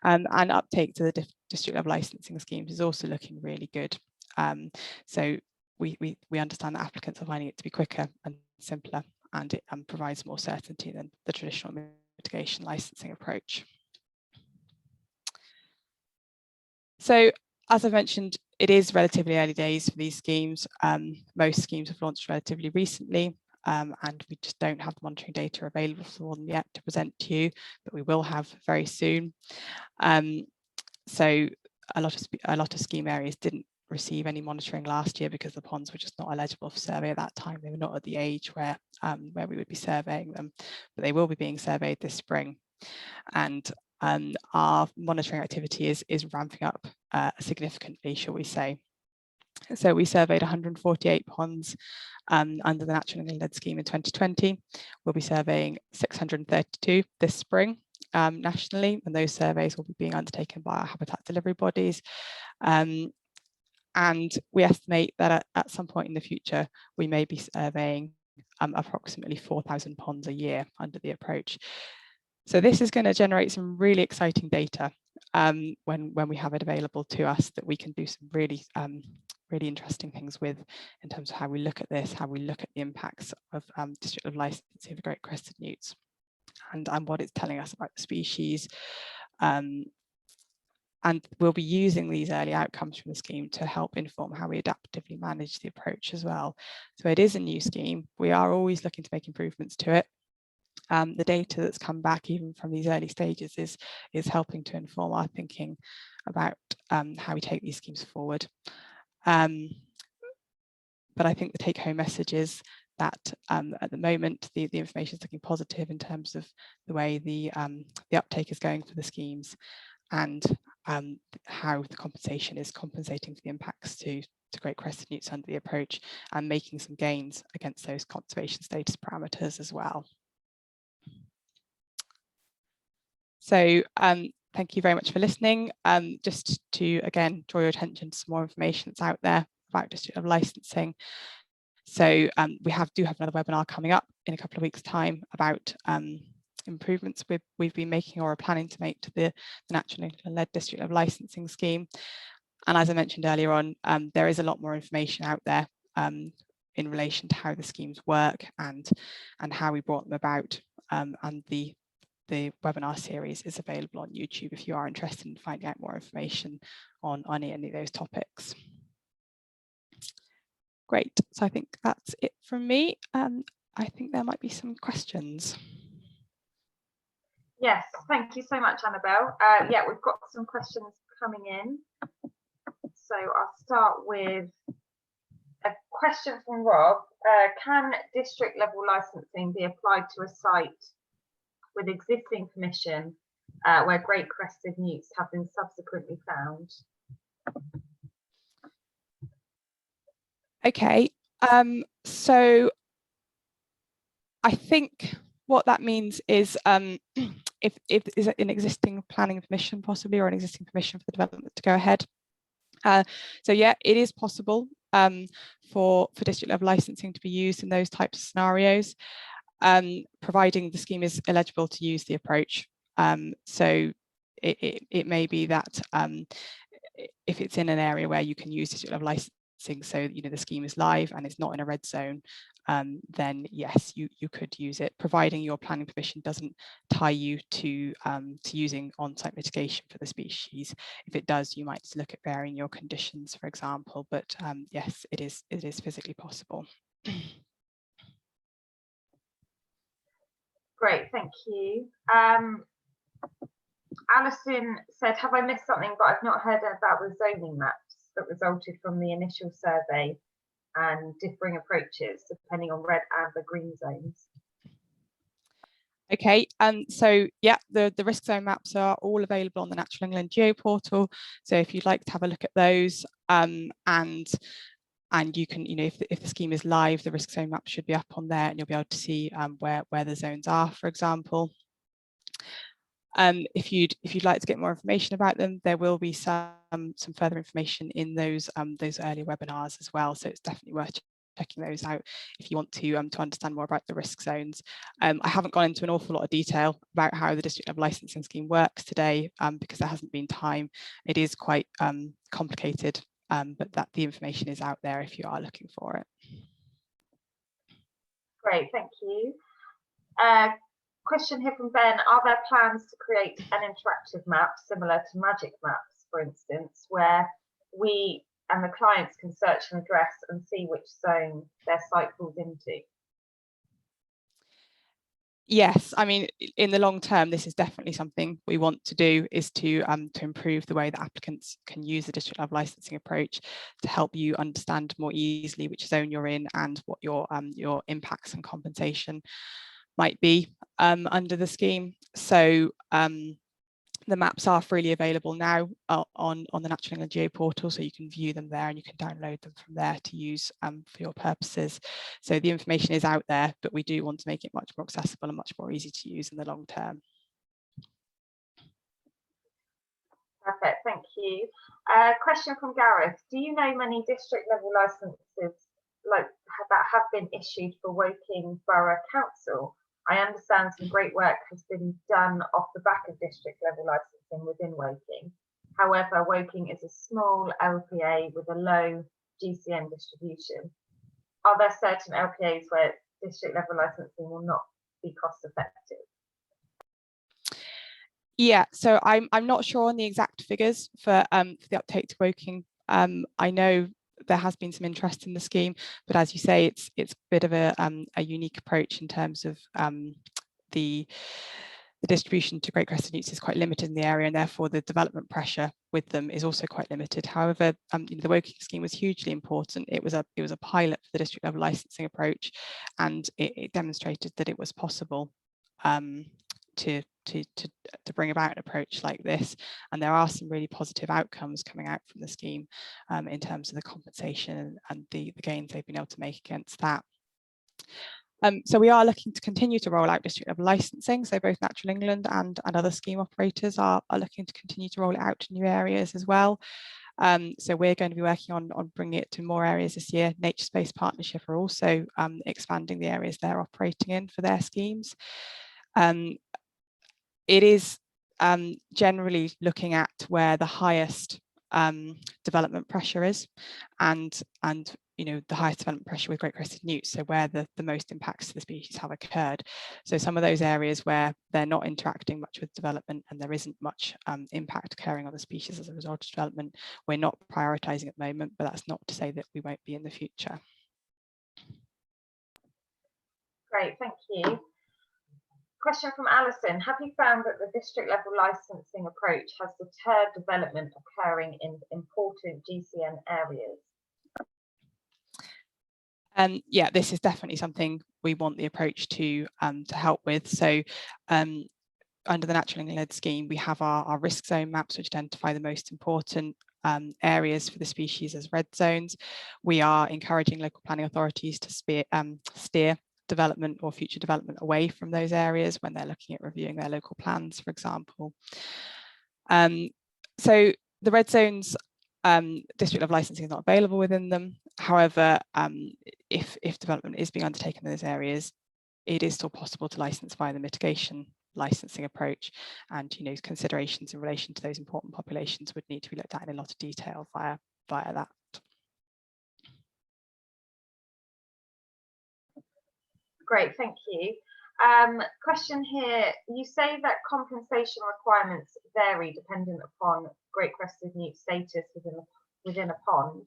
And uptake to the district level licensing schemes is also looking really good. So we understand that applicants are finding it to be quicker and simpler, and it provides more certainty than the traditional mitigation licensing approach. So, as I've mentioned, it is relatively early days for these schemes. Most schemes have launched relatively recently, and we just don't have the monitoring data available for them yet to present to you, but we will have very soon. So a lot of scheme areas didn't receive any monitoring last year because the ponds were just not eligible for survey at that time. They were not at the age where we would be surveying them, but they will be being surveyed this spring. And our monitoring activity is ramping up significantly, shall we say. So we surveyed 148 ponds under the Natural England led scheme in 2020. We'll be surveying 632 this spring nationally, and those surveys will be being undertaken by our habitat delivery bodies. And we estimate that at some point in the future, we may be surveying approximately 4,000 ponds a year under the approach. So this is going to generate some really exciting data when we have it available to us, that we can do some really interesting things with, in terms of how we look at this, how we look at the impacts of district level licensing for great crested newts, and what it's telling us about the species. And we'll be using these early outcomes from the scheme to help inform how we adaptively manage the approach as well. So it is a new scheme. We are always looking to make improvements to it. The data that's come back even from these early stages is helping to inform our thinking about how we take these schemes forward. But I think the take-home message is that at the moment the information is looking positive in terms of the way the uptake is going for the schemes, and how the compensation is compensating for the impacts to great crested newts under the approach, and making some gains against those conservation status parameters as well. So thank you very much for listening. Just to again draw your attention to some more information that's out there about district level licensing. So we do have another webinar coming up in a couple of weeks' time about improvements we've been making or are planning to make to the Natural England led district level licensing scheme. And as I mentioned earlier on, there is a lot more information out there in relation to how the schemes work and how we brought them about, and the webinar series is available on YouTube if you are interested in finding out more information on any of those topics. Great, so I think that's it from me. I think there might be some questions.
Yes, thank you so much, Annabelle. Yeah, we've got some questions coming in. So I'll start with a question from Rob. Can district level licensing be applied to a site with existing permission where great crested newts have been subsequently found?
Okay, so I think what that means is if is an existing planning permission possibly, or an existing permission for the development to go ahead. So yeah, it is possible for district level licensing to be used in those types of scenarios, providing the scheme is eligible to use the approach. So it may be that if it's in an area where you can use district level licensing, so the scheme is live and it's not in a red zone, then yes, you could use it, providing your planning permission doesn't tie you to using on-site mitigation for the species. If it does, you might look at varying your conditions, for example. But yes, it is physically possible.
Great, thank you. Alison said, have I missed something, but I've not heard about the zoning maps that resulted from the initial survey and differing approaches depending on red, amber, green zones?
Okay, so yeah, the risk zone maps are all available on the Natural England Geo portal. So if you'd like to have a look at those, and you can, if the scheme is live, the risk zone map should be up on there, and you'll be able to see where the zones are, for example. If you'd like to get more information about them, there will be some further information in those early webinars as well. So it's definitely worth checking those out if you want to understand more about the risk zones. I haven't gone into an awful lot of detail about how the district level licensing scheme works today because there hasn't been time. It is quite complicated, but the information is out there if you are looking for it.
Great, thank you. Question here from Ben: are there plans to create an interactive map similar to Magic Maps, for instance, where we and the clients can search an address and see which zone their site falls into?
Yes, I mean, in the long term, this is definitely something we want to do, is to improve the way that applicants can use the district level licensing approach to help you understand more easily which zone you're in and what your impacts and compensation might be under the scheme. So the maps are freely available now on the Natural England Geo portal, so you can view them there and you can download them from there to use for your purposes. So the information is out there, but we do want to make it much more accessible and much more easy to use in the long term.
Perfect, thank you. Question from Gareth: do you know many district level licenses that have been issued for Woking Borough Council? I understand some great work has been done off the back of district level licensing within Woking. However, Woking is a small LPA with a low GCN distribution. Are there certain LPAs where district level licensing will not be cost effective?
Yeah, so I'm not sure on the exact figures for the uptake to Woking. I know there has been some interest in the scheme, but as you say, it's a bit of a unique approach in terms of the distribution to great crested newts is quite limited in the area, and therefore the development pressure with them is also quite limited. However, the Woking scheme was hugely important. It was a pilot for the district level licensing approach, and it demonstrated that it was possible to bring about an approach like this, and there are some really positive outcomes coming out from the scheme in terms of the compensation and the gains they've been able to make against that. So we are looking to continue to roll out district level licensing. So both Natural England and other scheme operators are looking to continue to roll it out to new areas as well. So we're going to be working on bringing it to more areas this year. Nature Space Partnership are also expanding the areas they're operating in for their schemes. It is generally looking at where the highest development pressure is, and the highest development pressure with great crested newts, so where the most impacts to the species have occurred. So some of those areas where they're not interacting much with development and there isn't much impact occurring on the species as a result of development, we're not prioritising at the moment, but that's not to say that we won't be in the future.
Great, thank you. Question from Alison: have you found that the district level licensing approach has deterred development occurring in important GCN areas?
Yeah, this is definitely something we want the approach to help with. So under the Natural England scheme, we have our risk zone maps, which identify the most important areas for the species as red zones. We are encouraging local planning authorities to steer development or future development away from those areas when they're looking at reviewing their local plans, for example. So the red zones, district level licensing is not available within them. However, if development is being undertaken in those areas, it is still possible to license via the mitigation licensing approach, and considerations in relation to those important populations would need to be looked at in a lot of detail via that.
Great, thank you. Question here: you say that compensation requirements vary dependent upon great crested newt status within a pond.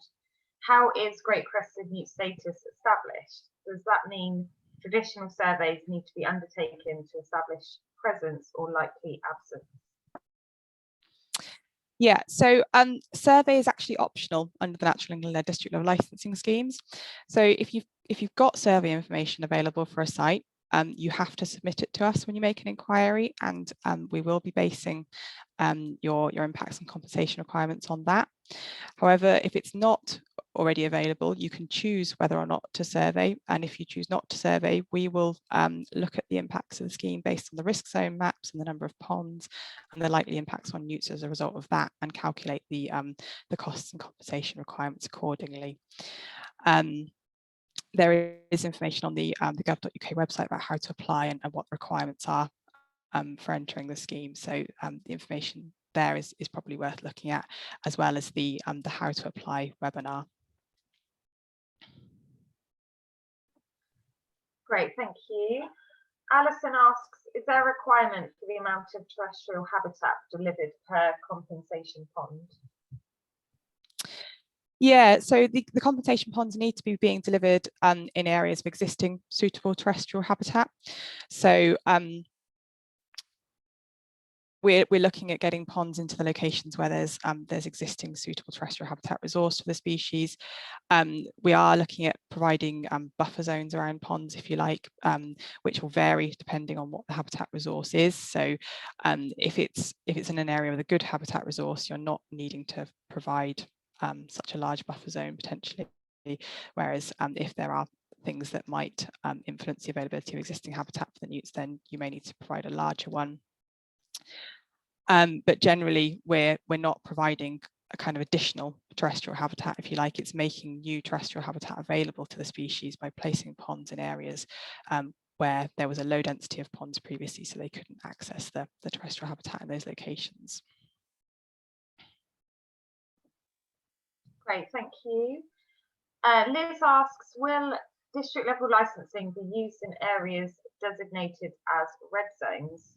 How is great crested newt status established? Does that mean traditional surveys need to be undertaken to establish presence or likely absence?
Yeah, so survey is actually optional under the Natural England district level licensing schemes. So if you've got survey information available for a site, you have to submit it to us when you make an inquiry, and we will be basing your impacts and compensation requirements on that. However, if it's not already available, you can choose whether or not to survey, and if you choose not to survey, we will look at the impacts of the scheme based on the risk zone maps and the number of ponds and the likely impacts on newts as a result of that, and calculate the costs and compensation requirements accordingly. There is information on the gov.uk website about how to apply and what the requirements are for entering the scheme. So the information there is probably worth looking at, as well as the how to apply webinar.
Great, thank you. Alison asks, is there a requirement for the amount of terrestrial habitat delivered per compensation pond?
Yeah, so the compensation ponds need to be being delivered in areas of existing suitable terrestrial habitat. So we're looking at getting ponds into the locations where there's existing suitable terrestrial habitat resource for the species. We are looking at providing buffer zones around ponds, if you like, which will vary depending on what the habitat resource is. So if it's in an area with a good habitat resource, you're not needing to provide such a large buffer zone potentially. Whereas if there are things that might influence the availability of existing habitat for the newts, then you may need to provide a larger one. But generally, we're not providing a kind of additional terrestrial habitat, if you like. It's making new terrestrial habitat available to the species by placing ponds in areas where there was a low density of ponds previously, so they couldn't access the terrestrial habitat in those locations.
Great, thank you. Liz asks, will district level licensing be used in areas designated as red zones?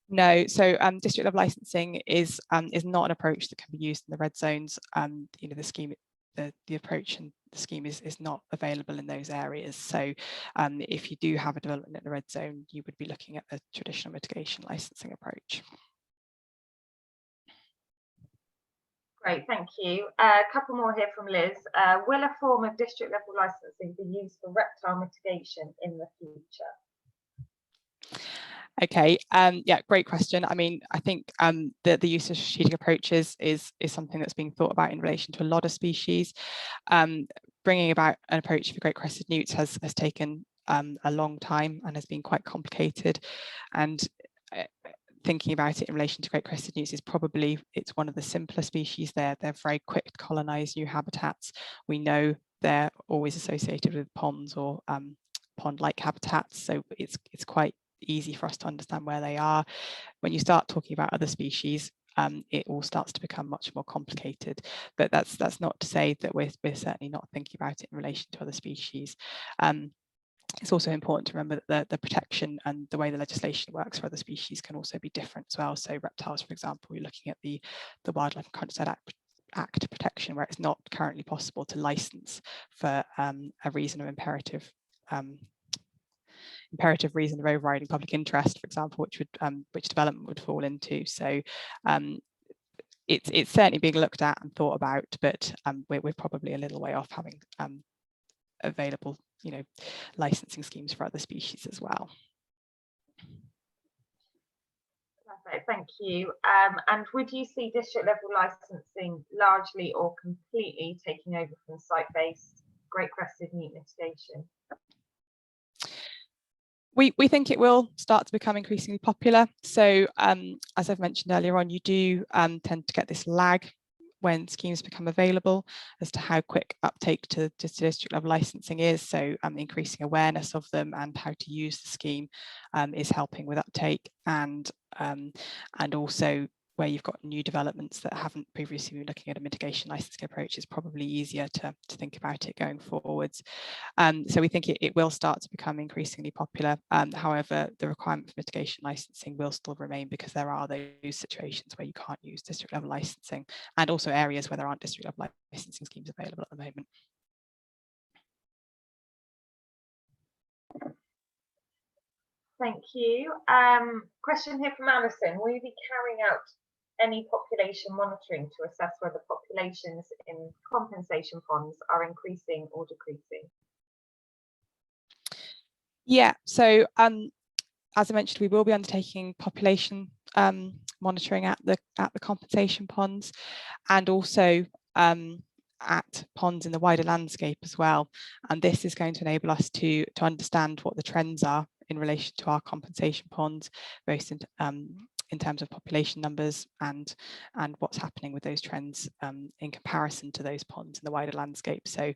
No, so district level licensing is not an approach that can be used in the red zones. You know, the scheme, the approach and the scheme is not available in those areas. So if you do have a development in the red zone, you would be looking at the traditional mitigation licensing approach.
Great, thank you. A couple more here from Liz. Will a form of district level licensing be used for reptile mitigation in the future?
Okay, yeah, great question. I mean, I think the use of strategic approaches is something that's being thought about in relation to a lot of species. Bringing about an approach for great crested newts has taken a long time and has been quite complicated. And thinking about it in relation to great crested newts is probably, it's one of the simpler species. They're very quick to colonize new habitats. We know they're always associated with ponds or pond-like habitats, so it's quite easy for us to understand where they are. When you start talking about other species, it all starts to become much more complicated. But that's not to say that we're certainly not thinking about it in relation to other species. It's also important to remember that the protection and the way the legislation works for other species can also be different as well. So reptiles, for example, you're looking at the Wildlife and Countryside Act protection, where it's not currently possible to license for a reason of imperative reason of overriding public interest, for example, which development would fall into. So it's certainly being looked at and thought about, but we're probably a little way off having available, you know, licensing schemes for other species as well.
Perfect, thank you. And would you see district level licensing largely or completely taking over from site-based great crested newt mitigation?
We think it will start to become increasingly popular. So as I've mentioned earlier on, you do tend to get this lag when schemes become available as to how quick uptake to district level licensing is. So increasing awareness of them and how to use the scheme is helping with uptake, and also where you've got new developments that haven't previously been looking at a mitigation licensing approach, it's probably easier to think about it going forwards. So we think it will start to become increasingly popular. However, the requirement for mitigation licensing will still remain, because there are those situations where you can't use district level licensing, and also areas where there aren't district level licensing schemes available at the moment.
Thank you. Question here from Alison. Will you be carrying out any population monitoring to assess whether populations in compensation ponds are increasing or decreasing?
Yeah, so as I mentioned, we will be undertaking population monitoring at the compensation ponds, and also at ponds in the wider landscape as well. And this is going to enable us to understand what the trends are in relation to our compensation ponds, both in terms of population numbers and what's happening with those trends in comparison to those ponds in the wider landscape. So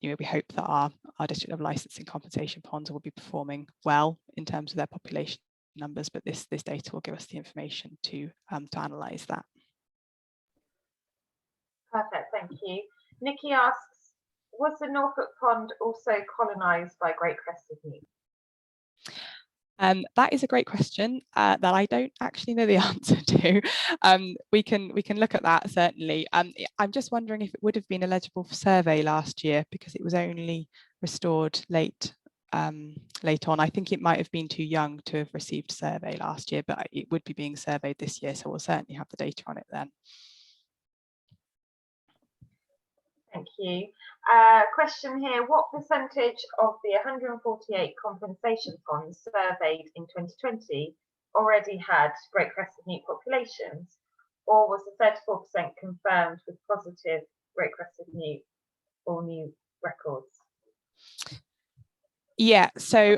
we hope that our district level licensing compensation ponds will be performing well in terms of their population numbers, but this data will give us the information to analyse that.
Perfect, thank you. Nikki asks, was the Norfolk Pond also colonised by great crested newts?
That is a great question that I don't actually know the answer to. We can look at that, certainly. I'm just wondering if it would have been eligible for survey last year, because it was only restored late on. I think it might have been too young to have received survey last year, but it would be being surveyed this year, so we'll certainly have the data on it then.
Thank you. Question here, what percentage of the 148 compensation ponds surveyed in 2020 already had great crested newt populations, or was the 34% confirmed with positive great crested newt or new records?
Yeah, so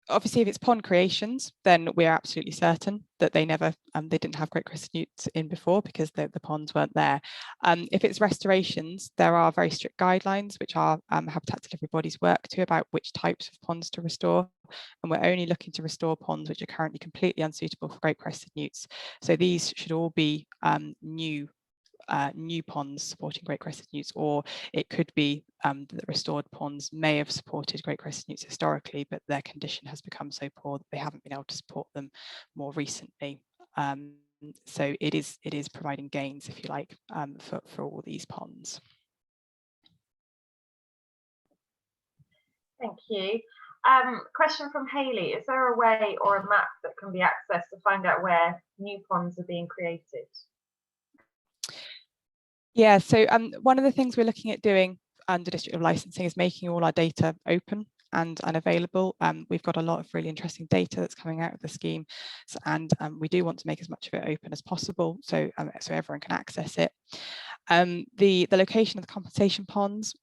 obviously, if it's pond creations, then we're absolutely certain that they never, they didn't have great crested newts in before, because the ponds weren't there. If it's restorations, there are very strict guidelines which our habitat delivery bodies work to about which types of ponds to restore, and we're only looking to restore ponds which are currently completely unsuitable for great crested newts. So these should all be new ponds supporting great crested newts, or it could be that restored ponds may have supported great crested newts historically, but their condition has become so poor that they haven't been able to support them more recently. So it is providing gains, if you like, for all these ponds.
Thank you. Question from Hayley, is there a way or a map that can be accessed to find out where new ponds are being created?
Yeah, so one of the things we're looking at doing under district of licensing is making all our data open and available. We've got a lot of really interesting data that's coming out of the scheme, and we do want to make as much of it open as possible, so everyone can access it. The location of the compensation ponds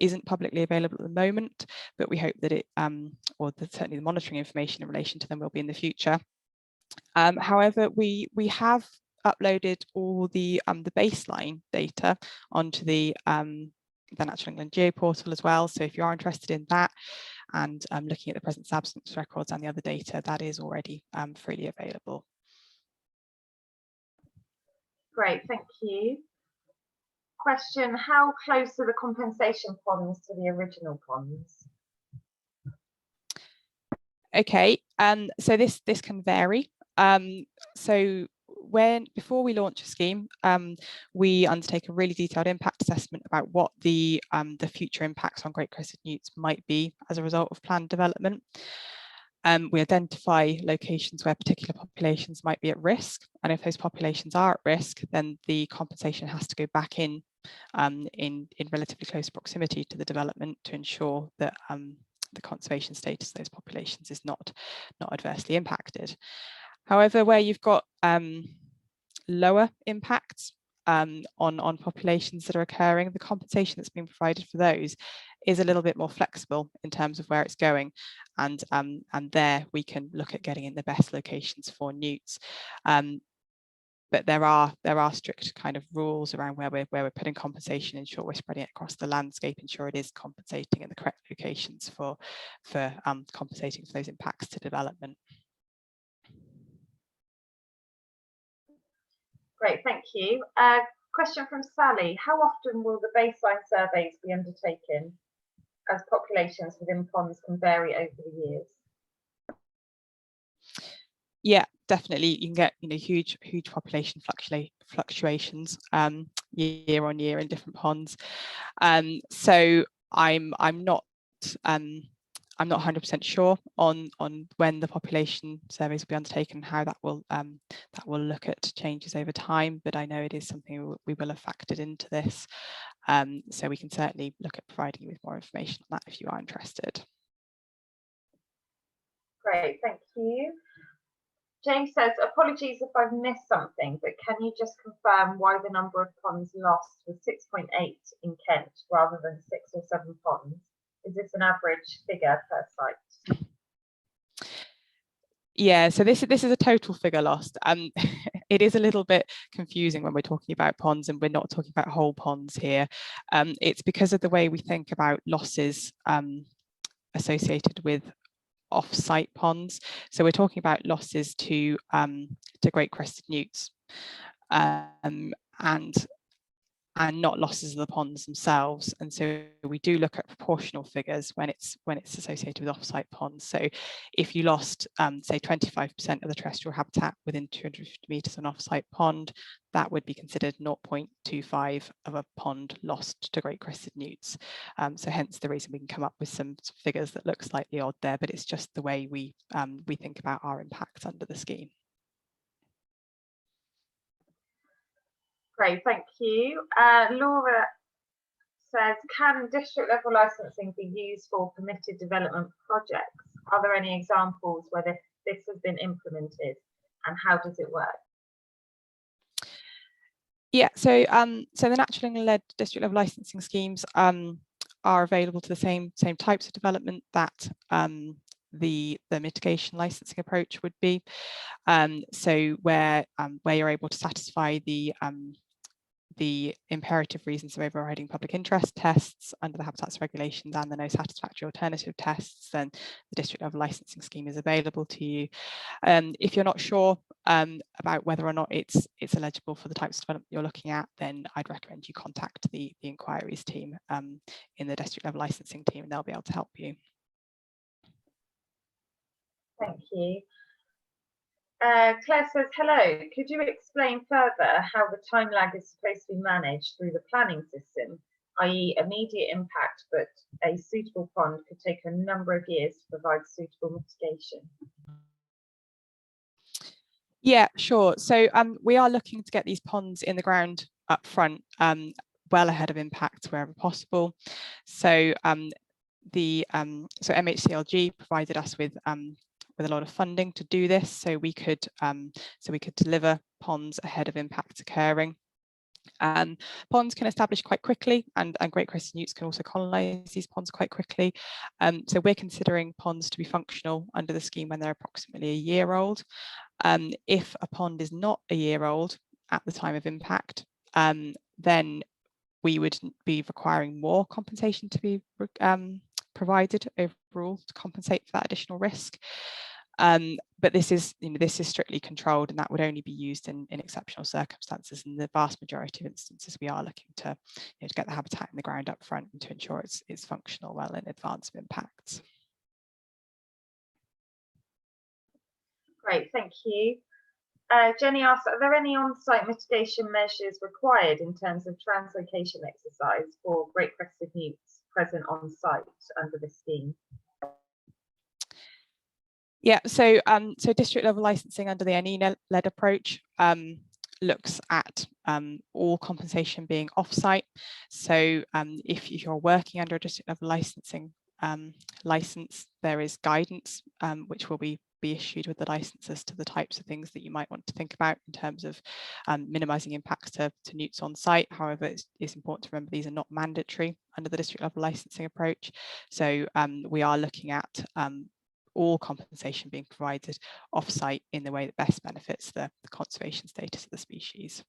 isn't publicly available at the moment, but we hope that it, or certainly the monitoring information in relation to them will be in the future. However, we have uploaded all the baseline data onto the Natural England Geoportal as well. So if you are interested in that and looking at the presence absence records and the other data, that is already freely available.
Great, thank you. Question, how close are the compensation ponds to the original ponds?
Okay, so this can vary. So before we launch a scheme, we undertake a really detailed impact assessment about what the future impacts on great crested newts might be as a result of planned development. We identify locations where particular populations might be at risk, and if those populations are at risk, then the compensation has to go back in relatively close proximity to the development to ensure that the conservation status of those populations is not adversely impacted. However, where you've got lower impacts on populations that are occurring, the compensation that's being provided for those is a little bit more flexible in terms of where it's going, and there we can look at getting in the best locations for newts. But there are strict kind of rules around where we're putting compensation, ensure we're spreading it across the landscape, ensure it is compensating in the correct locations for compensating for those impacts to development.
Great, thank you. Question from Sally, how often will the baseline surveys be undertaken, as populations within ponds can vary over the years?
Yeah, definitely. You can get huge population fluctuations year on year in different ponds. So I'm not not 100% sure on when the population surveys will be undertaken and how that will look at changes over time, but I know it is something we will have factored into this. So we can certainly look at providing you with more information on that if you are interested.
Great, thank you. James says, apologies if I've missed something, but can you just confirm why the number of ponds lost was 6.8 in Kent rather than 6 or 7 ponds? Is this an average figure per site?
Yeah, so this is a total figure lost. It is a little bit confusing when we're talking about ponds and we're not talking about whole ponds here. It's because of the way we think about losses associated with off-site ponds. So we're talking about losses to great crested newts and not losses of the ponds themselves. And so we do look at proportional figures when it's associated with off-site ponds. So if you lost, say, 25% of the terrestrial habitat within 250 meters of an off-site pond, that would be considered 0.25 of a pond lost to great crested newts. So hence the reason we can come up with some figures that look slightly odd there, but it's just the way we think about our impacts under the scheme.
Great, thank you. Laura says, can district level licensing be used for permitted development projects? Are there any examples where this has been implemented and how does it work?
Yeah, so the natural led district level licensing schemes are available to the same types of development that the mitigation licensing approach would be. So where you're able to satisfy the imperative reasons of overriding public interest tests under the habitats regulations and the no satisfactory alternative tests, then the district level licensing scheme is available to you. If you're not sure about whether or not it's eligible for the types of development you're looking at, then I'd recommend you contact the inquiries team in the district level licensing team, and they'll be able to help you.
Thank you. Claire says, hello, could you explain further how the time lag is supposed to be managed through the planning system, i.e. immediate impact, but a suitable pond could take a number of years to provide suitable mitigation?
Yeah, sure. So we are looking to get these ponds in the ground up front, well ahead of impacts wherever possible. So so MHCLG provided us with a lot of funding to do this, so we could deliver ponds ahead of impacts occurring. Ponds can establish quite quickly, and great crested newts can also colonise these ponds quite quickly. So we're considering ponds to be functional under the scheme when they're approximately a year old. If a pond is not a year old at the time of impact, then we would be requiring more compensation to be provided overall to compensate for that additional risk. But this is strictly controlled, and that would only be used in exceptional circumstances. In the vast majority of instances, we are looking to get the habitat in the ground up front and to ensure it's functional well in advance of impacts.
Great, thank you. Jenny asks, are there any on-site mitigation measures required in terms of translocation exercise for great crested newts present on site under the scheme?
Yeah, so district level licensing under the NE-led approach looks at all compensation being off-site. So if you're working under a district level licensing license, there is guidance which will be issued with the licenses to the types of things that you might want to think about in terms of minimising impacts to newts on site. However, it's important to remember these are not mandatory under the district level licensing approach. So we are looking at all compensation being provided off-site in the way that best benefits the conservation status of the species.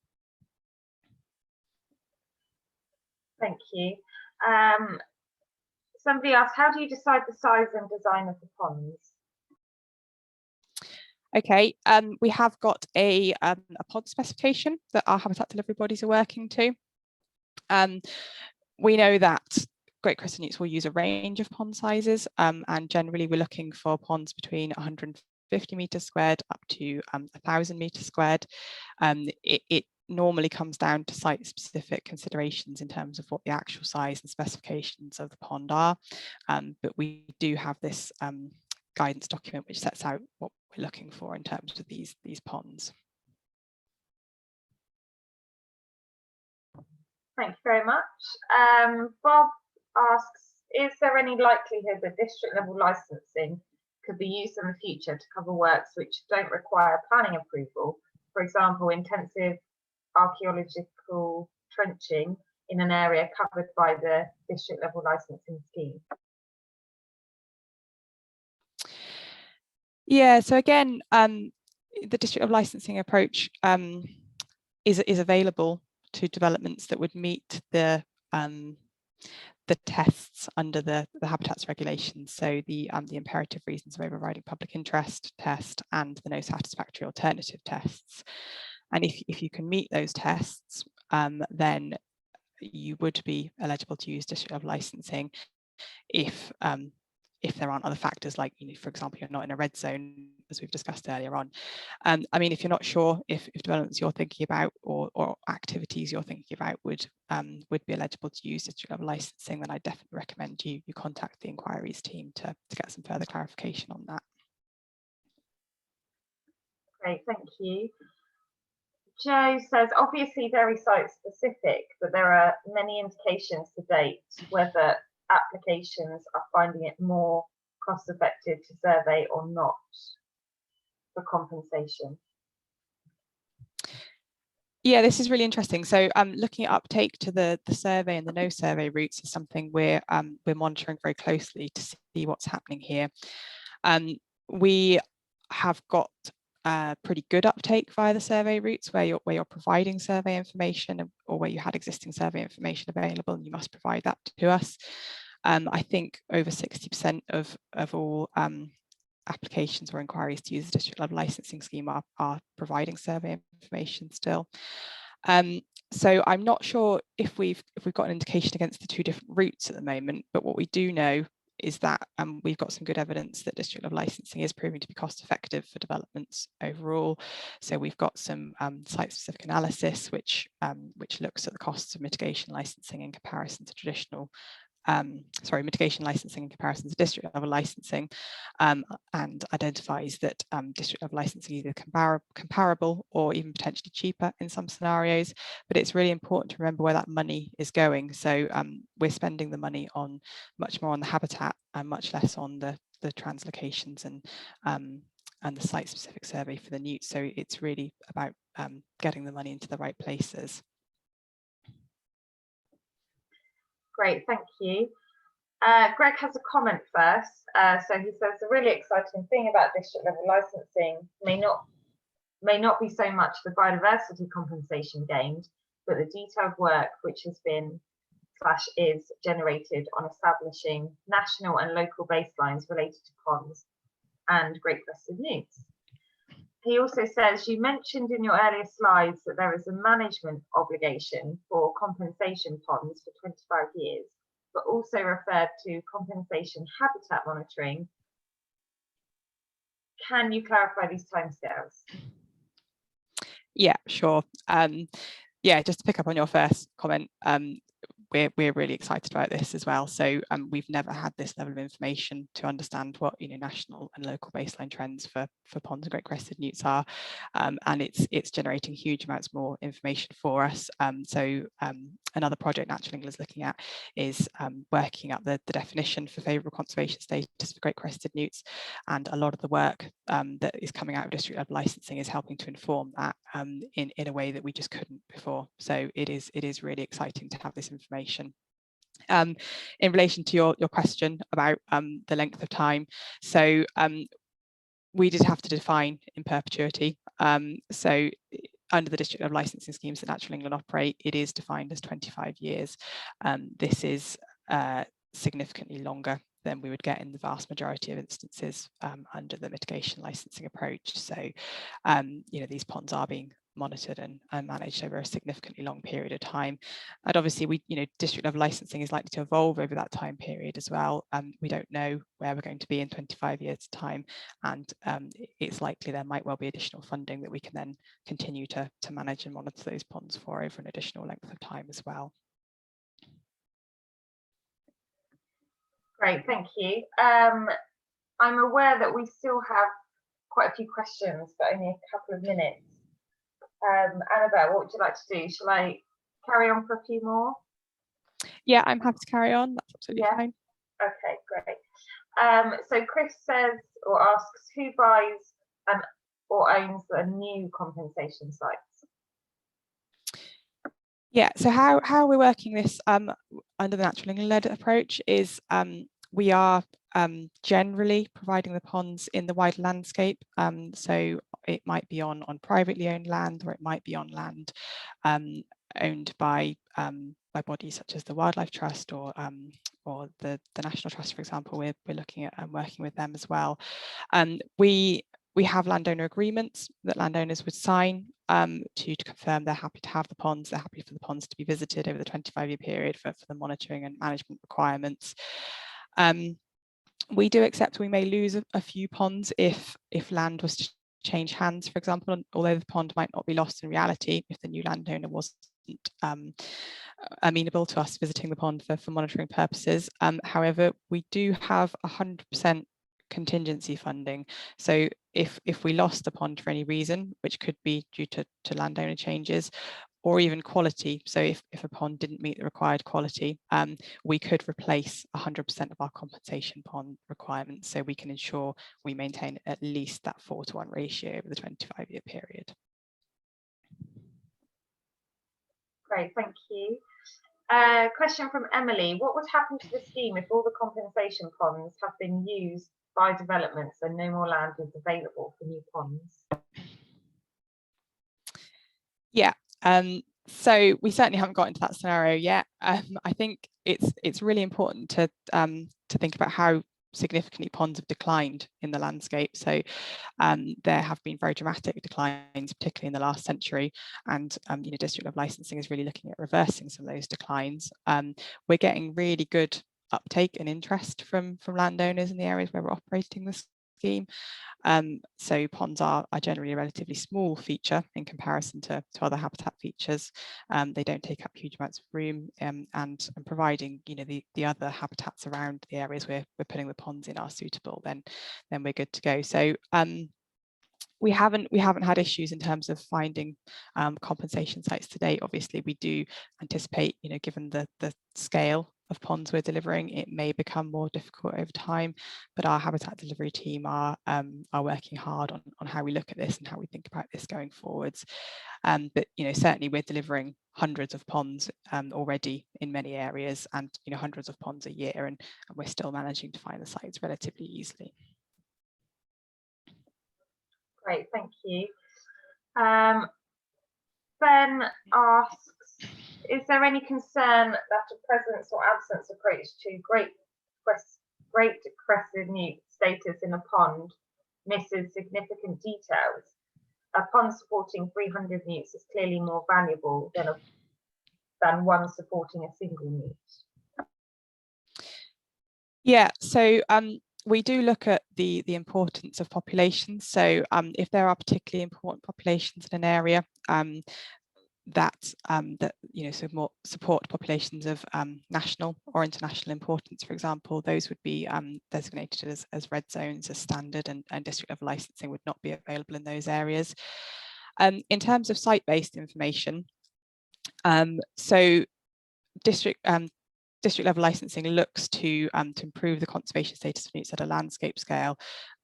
Thank you. Somebody asked, how do you decide the size and design of the ponds?
Okay, we have got a pond specification that our habitat delivery bodies are working to. We know that great crested newts will use a range of pond sizes, and generally we're looking for ponds between 150 meters squared up to 1,000 meters squared. It normally comes down to site-specific considerations in terms of what the actual size and specifications of the pond are, but we do have this guidance document which sets out what we're looking for in terms of these ponds.
Thank you very much. Bob asks, is there any likelihood that district level licensing could be used in the future to cover works which don't require planning approval? For example, intensive archaeological trenching in an area covered by the district level licensing scheme.
Yeah, so again, the district of licensing approach is available to developments that would meet the tests under the habitats regulations, so the imperative reasons of overriding public interest test and the no satisfactory alternative tests. And if you can meet those tests, then you would be eligible to use district level licensing if there aren't other factors like, for example, you're not in a red zone, as we've discussed earlier on. I mean, if you're not sure if developments you're thinking about or activities you're thinking about would be eligible to use district level licensing, then I definitely recommend you contact the inquiries team to get some further clarification on that.
Great, thank you. Joe says, obviously very site specific, but there are many indications to date whether applications are finding it more cost effective to survey or not for compensation.
Yeah, this is really interesting. So looking at uptake to the survey and the no survey routes is something we're monitoring very closely to see what's happening here. We have got pretty good uptake via the survey routes where you're providing survey information, or where you had existing survey information available and you must provide that to us. I think over 60% of all applications or inquiries to use the district level licensing scheme are providing survey information still. So I'm not sure if we've got an indication against the two different routes at the moment, but what we do know is that we've got some good evidence that district level licensing is proving to be cost effective for developments overall. So we've got some site specific analysis which looks at the costs of mitigation licensing in comparison to traditional mitigation licensing in comparison to district level licensing, and identifies that district level licensing is either comparable or even potentially cheaper in some scenarios. But it's really important to remember where that money is going. So we're spending the money on much more on the habitat and much less on the translocations and the site specific survey for the newts. So it's really about getting the money into the right places.
Great, thank you. Greg has a comment first. So he says the really exciting thing about district level licensing may not be so much the biodiversity compensation gained, but the detailed work which has been / is generated on establishing national and local baselines related to ponds and great crested newts. He also says, you mentioned in your earlier slides that there is a management obligation for compensation ponds for 25 years, but also referred to compensation habitat monitoring. Can you clarify these timescales?
Yeah, sure. Yeah, just to pick up on your first comment, we're really excited about this as well. So we've never had this level of information to understand what national and local baseline trends for ponds and great crested newts are, and it's generating huge amounts more information for us. So another project Natural England is looking at is working out the definition for favourable conservation status for great crested newts, and a lot of the work that is coming out of district level licensing is helping to inform that in a way that we just couldn't before. So it is really exciting to have this information. In relation to your question about the length of time, so we did have to define in perpetuity. So under the district level licensing schemes that Natural England operate, it is defined as 25 years. This is significantly longer than we would get in the vast majority of instances under the mitigation licensing approach. So these ponds are being monitored and managed over a significantly long period of time. And obviously, district level licensing is likely to evolve over that time period as well. We don't know where we're going to be in 25 years' time, and it's likely there might well be additional funding that we can then continue to manage and monitor those ponds for over an additional length of time as well.
Great, thank you. I'm aware that we still have quite a few questions, but only a couple of minutes. Annabelle, what would you like to do? Shall I carry on for a few more?
Yeah, I'm happy to carry on. That's absolutely fine.
Okay, great. So Chris says or asks, who buys or owns the new compensation sites?
Yeah, so how we're working this under the natural led approach is we are generally providing the ponds in the wider landscape. So it might be on privately owned land, or it might be on land owned by bodies such as the Wildlife Trust or the National Trust, for example. We're looking at and working with them as well. We have landowner agreements that landowners would sign to confirm they're happy to have the ponds, they're happy for the ponds to be visited over the 25-year period for the monitoring and management requirements. We do accept we may lose a few ponds if land was to change hands, for example, although the pond might not be lost in reality if the new landowner wasn't amenable to us visiting the pond for monitoring purposes. However, we do have 100% contingency funding. So if we lost the pond for any reason, which could be due to landowner changes, or even quality, so if a pond didn't meet the required quality, we could replace 100% of our compensation pond requirements, so we can ensure we maintain at least that 4:1 ratio over the 25-year period.
Great, thank you. Question from Emily. What would happen to the scheme if all the compensation ponds have been used by developments and no more land is available for new ponds?
Yeah, so we certainly haven't got into that scenario yet. I think it's really important to think about how significantly ponds have declined in the landscape. So there have been very dramatic declines, particularly in the last century, and district level licensing is really looking at reversing some of those declines. We're getting really good uptake and interest from landowners in the areas where we're operating the scheme. So ponds are generally a relatively small feature in comparison to other habitat features. They don't take up huge amounts of room, and providing the other habitats around the areas we're putting the ponds in are suitable, then we're good to go. So we haven't had issues in terms of finding compensation sites to date. Obviously, we do anticipate, given the scale of ponds we're delivering, it may become more difficult over time. But our habitat delivery team are working hard on how we look at this and how we think about this going forwards. But certainly we're delivering hundreds of ponds already in many areas, and hundreds of ponds a year, and we're still managing to find the sites relatively easily.
Great, thank you. Ben asks, is there any concern that a presence or absence approach to great crested newt status in a pond misses significant details? A pond supporting 300 newts is clearly more valuable than one supporting a single newt.
Yeah, so we do look at the importance of populations. So if there are particularly important populations in an area that more support populations of national or international importance, for example, those would be designated as red zones as standard, and district level licensing would not be available in those areas. In terms of site-based information, so district level licensing looks to improve the conservation status of newts at a landscape scale,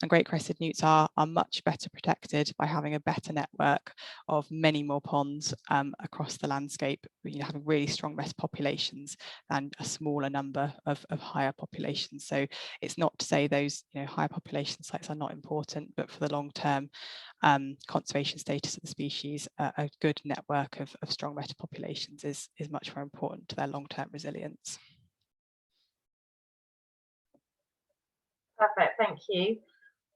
and great crested newts are much better protected by having a better network of many more ponds across the landscape, having really strong rest populations and a smaller number of higher populations. So it's not to say those higher population sites are not important, but for the long term conservation status of the species, a good network of strong meta populations is much more important to their long-term resilience.
Perfect, thank you.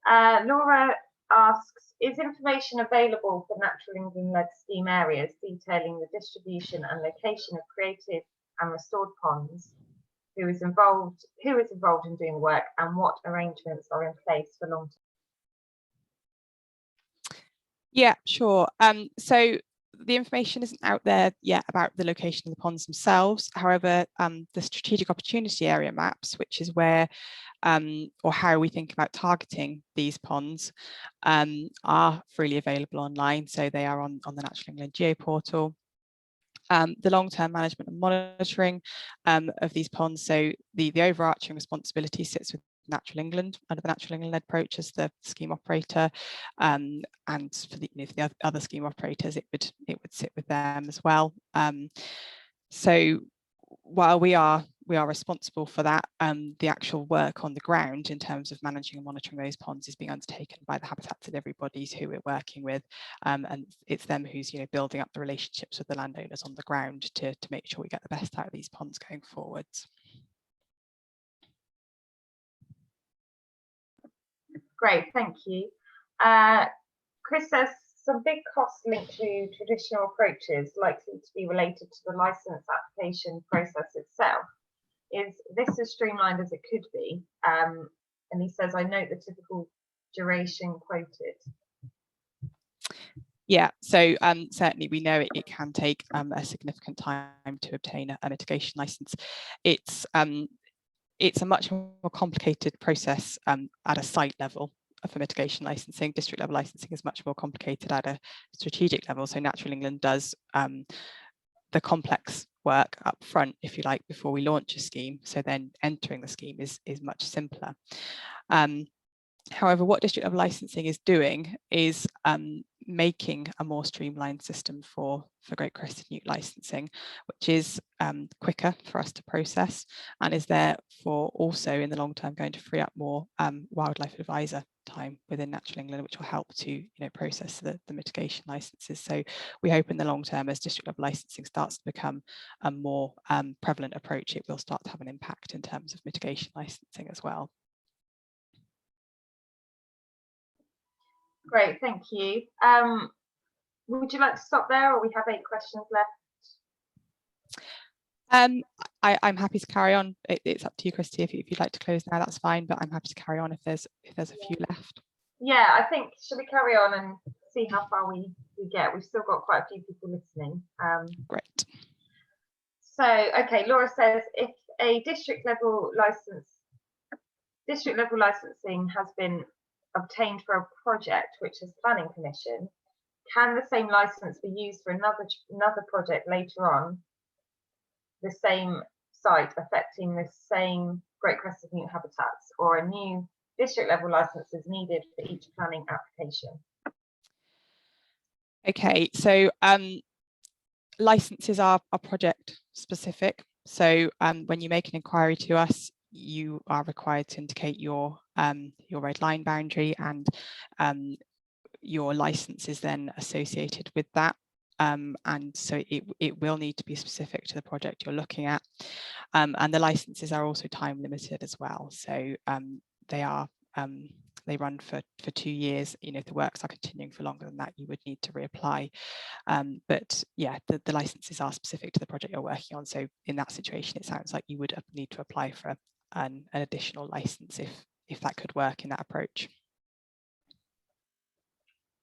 Laura asks, is information available for Natural England-led scheme areas detailing the distribution and location of created and restored ponds? Who is involved in doing the work, and what arrangements are in place for long term?
Yeah, sure. So the information isn't out there yet about the location of the ponds themselves. However, the strategic opportunity area maps, which is where or how we think about targeting these ponds, are freely available online. So they are on the Natural England Geoportal. The long-term management and monitoring of these ponds. So the overarching responsibility sits with Natural England under the Natural England approach as the scheme operator, and for the other scheme operators, it would sit with them as well. So while we are responsible for that, the actual work on the ground in terms of managing and monitoring those ponds is being undertaken by the habitat delivery bodies who we're working with, and it's them who's building up the relationships with the landowners on the ground to make sure we get the best out of these ponds going forwards.
Great, thank you. Chris says some big costs linked to traditional approaches likely to be related to the license application process itself. Is this as streamlined as it could be? And he says, I note the typical duration quoted.
Yeah, so certainly we know it can take a significant time to obtain a mitigation license. It's a much more complicated process at a site level for mitigation licensing. District level licensing is much more complicated at a strategic level. So Natural England does the complex work up front, if you like, before we launch a scheme. So then entering the scheme is much simpler. However, what district level licensing is doing is making a more streamlined system for great crested newt licensing, which is quicker for us to process and is therefore also in the long term going to free up more wildlife advisor time within Natural England, which will help to process the mitigation licenses. So we hope in the long term, as district level licensing starts to become a more prevalent approach, it will start to have an impact in terms of mitigation licensing as well.
Great, thank you. Would you like to stop there, or we have 8 questions left?
I'm happy to carry on. It's up to you, Christy. If you'd like to close now, that's fine. But I'm happy to carry on if there's a few left.
Yeah, I think, should we carry on and see how far we get? We've still got quite a few people listening.
Great.
So, okay, Laura says, if a district level licensing has been obtained for a project which has planning permission, can the same license be used for another project later on, the same site affecting the same great crested newt habitats, or a new district level license is needed for each planning application?
Okay, so licenses are project specific. So when you make an inquiry to us, you are required to indicate your road line boundary, and your license is then associated with that. And so it will need to be specific to the project you're looking at. And the licenses are also time limited as well. So they run for 2 years. If the works are continuing for longer than that, you would need to reapply. But yeah, the licenses are specific to the project you're working on. So in that situation, it sounds like you would need to apply for an additional license if that could work in that approach.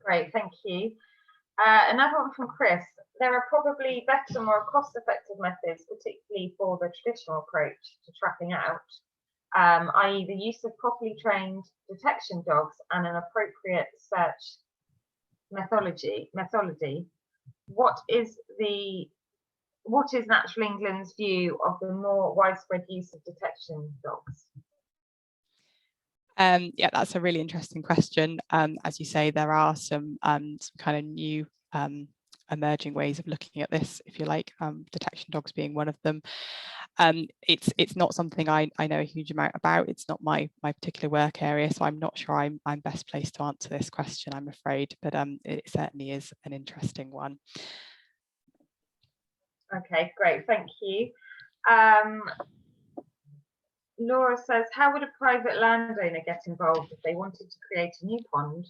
Great, thank you. Another one from Chris. There are probably better, more cost-effective methods, particularly for the traditional approach to trapping out, i.e. the use of properly trained detection dogs and an appropriate search methodology. What is Natural England's view of the more widespread use of detection dogs?
Yeah, that's a really interesting question. As you say, there are some kind of new emerging ways of looking at this, if you like, detection dogs being one of them. It's not something I know a huge amount about. It's not my particular work area, so I'm not sure I'm best placed to answer this question, I'm afraid, but it certainly is an interesting one.
Okay, great, thank you. Laura says, how would a private landowner get involved if they wanted to create a new pond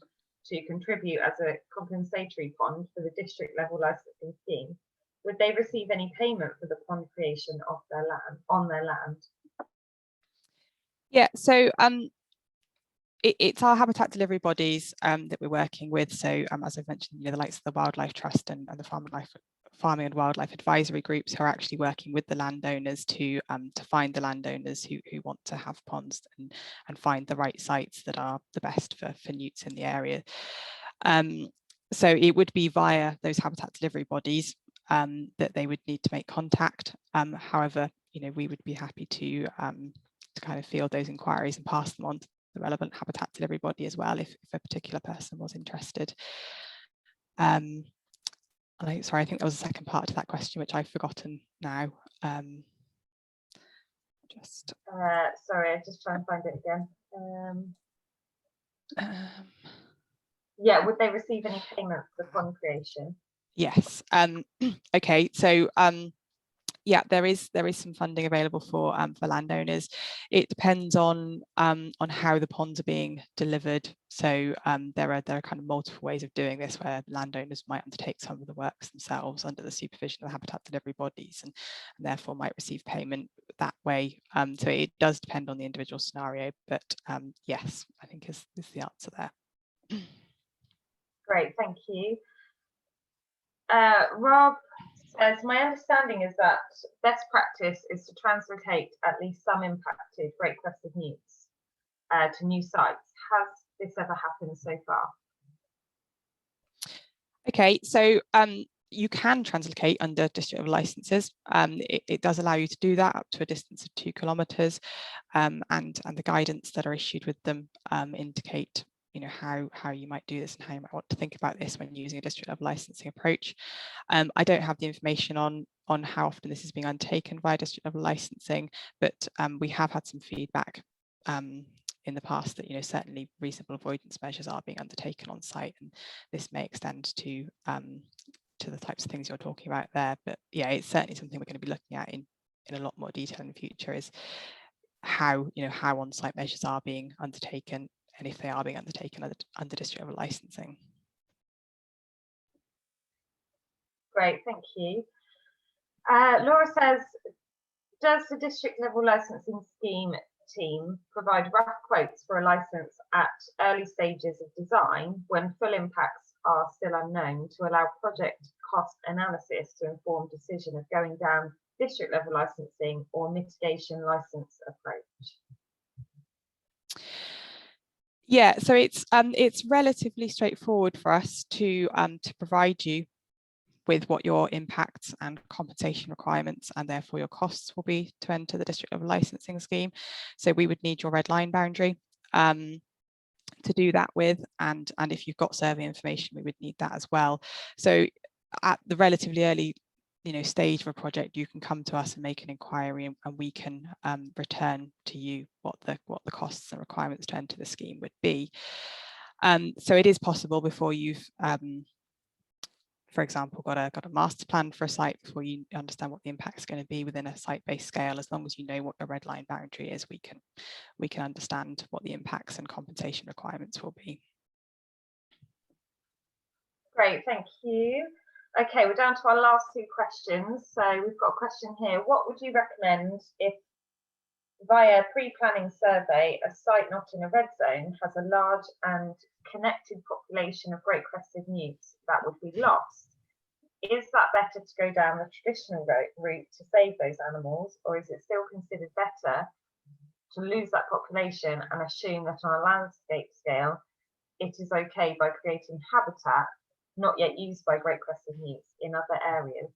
to contribute as a compensatory pond for the district level licensing scheme, would they receive any payment for the pond creation of their land on their land?
Yeah, so it's our habitat delivery bodies that we're working with. So as I've mentioned, the likes of the Wildlife Trust and the Farming and Wildlife Advisory groups who are actually working with the landowners to find the landowners who want to have ponds and find the right sites that are the best for newts in the area. So it would be via those habitat delivery bodies that they would need to make contact. However, we would be happy to kind of field those inquiries and pass them on to the relevant habitat delivery body as well if a particular person was interested. Sorry, I think there was a second part to that question which I've forgotten now.
Sorry, I just try and find it again. Yeah, would they receive any payment for the pond creation?
Yes. Okay, so yeah, there is some funding available for landowners. It depends on how the ponds are being delivered. So there are kind of multiple ways of doing this where landowners might undertake some of the works themselves under the supervision of the habitat delivery bodies and therefore might receive payment that way. So it does depend on the individual scenario, but yes, I think is the answer there.
Great, thank you. Rob says, my understanding is that best practice is to translocate at least some impacted great crested newts to new sites. Has this ever happened so far?
Okay, so you can translocate under district of licenses. It does allow you to do that up to a distance of 2 kilometres, and the guidance that are issued with them indicate how you might do this and how you might want to think about this when using a district level licensing approach. I don't have the information on how often this is being undertaken via district level licensing, but we have had some feedback in the past that certainly reasonable avoidance measures are being undertaken on site, and this may extend to the types of things you're talking about there. But yeah, it's certainly something we're going to be looking at in a lot more detail in the future, is how how on-site measures are being undertaken, and if they are being undertaken under district level licensing.
Great, thank you. Laura says, does the district level licensing scheme team provide rough quotes for a license at early stages of design when full impacts are still unknown to allow project cost analysis to inform decision of going down district level licensing or mitigation license approach?
Yeah, so it's relatively straightforward for us to provide you with what your impacts and compensation requirements and therefore your costs will be to enter the district level licensing scheme. So we would need your red line boundary to do that with, and if you've got survey information, we would need that as well. So at the relatively early stage of a project, you can come to us and make an inquiry, and we can return to you what the costs and requirements to enter the scheme would be. So it is possible before you've for example, got a master plan for a site, before you understand what the impact is going to be within a site-based scale. As long as you know what your red line boundary is, we can understand what the impacts and compensation requirements will be.
Great, thank you. Okay, we're down to our last 2 questions. So we've got a question here. What would you recommend if via pre-planning survey a site not in a red zone has a large and connected population of great crested newts that would be lost? Is that better to go down the traditional route to save those animals, or is it still considered better to lose that population and assume that on a landscape scale it is okay by creating habitat not yet used by great crested newts in other areas?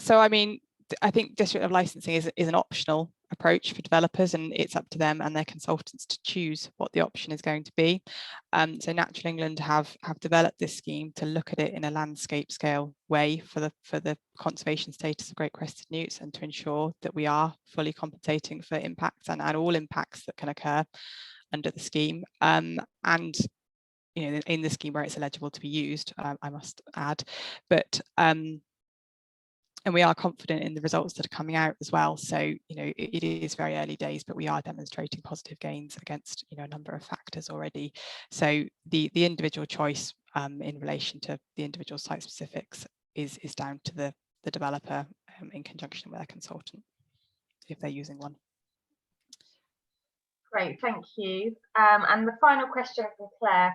So I mean, I think district level licensing is an optional approach for developers, and it's up to them and their consultants to choose what the option is going to be. So Natural England have developed this scheme to look at it in a landscape scale way for the conservation status of great crested newts, and to ensure that we are fully compensating for impacts and all impacts that can occur under the scheme. And in the scheme where it's eligible to be used, I must add, but And we are confident in the results that are coming out as well. So, you know, it is very early days, but we are demonstrating positive gains against, you know, a number of factors already. So the individual choice in relation to the individual site specifics is down to the developer in conjunction with their consultant, if they're using one.
Great, thank you. And the final question from Claire: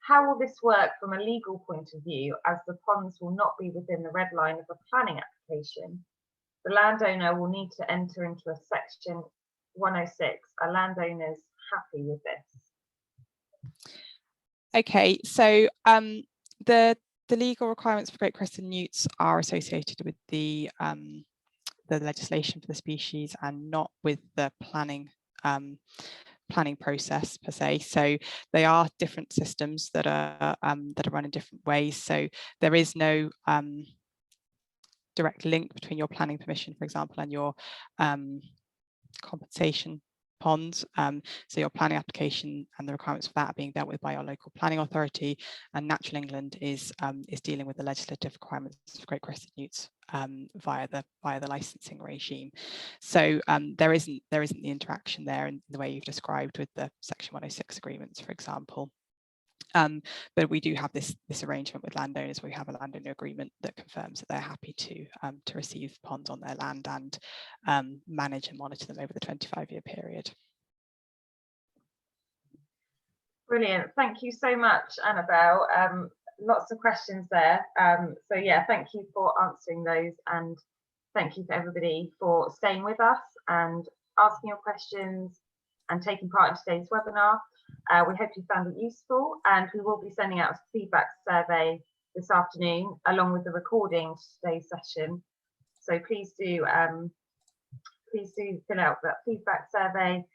how will this work from a legal point of view, as the ponds will not be within the red line of a planning application? The landowner will need to enter into a section 106. Are landowners happy with this?
Okay, so the legal requirements for great crested newts are associated with the legislation for the species and not with the planning process per se. So they are different systems that are run in different ways. So there is no direct link between your planning permission, for example, and your compensation ponds. So your planning application and the requirements for that are being dealt with by your local planning authority, and Natural England is dealing with the legislative requirements for great crested newts via the licensing regime. So there isn't the interaction there in the way you've described with the Section 106 agreements, for example. But we do have this arrangement with landowners. We have a landowner agreement that confirms that they're happy to receive ponds on their land and manage and monitor them over the 25-year period.
Brilliant. Thank you so much, Annabelle. Lots of questions there. So yeah, thank you for answering those, and thank you for everybody for staying with us and asking your questions and taking part in today's webinar. We hope you found it useful, and we will be sending out a feedback survey this afternoon along with the recording of today's session. So please do fill out that feedback survey.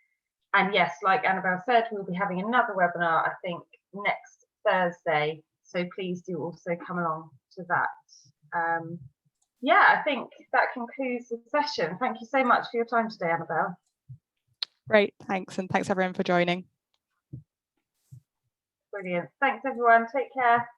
And yes, like Annabelle said, we'll be having another webinar, I think, next Thursday. So please do also come along to that. Yeah, I think that concludes the session. Thank you so much for your time today, Annabelle.
Great, thanks, and thanks everyone for joining.
Brilliant. Thanks everyone. Take care.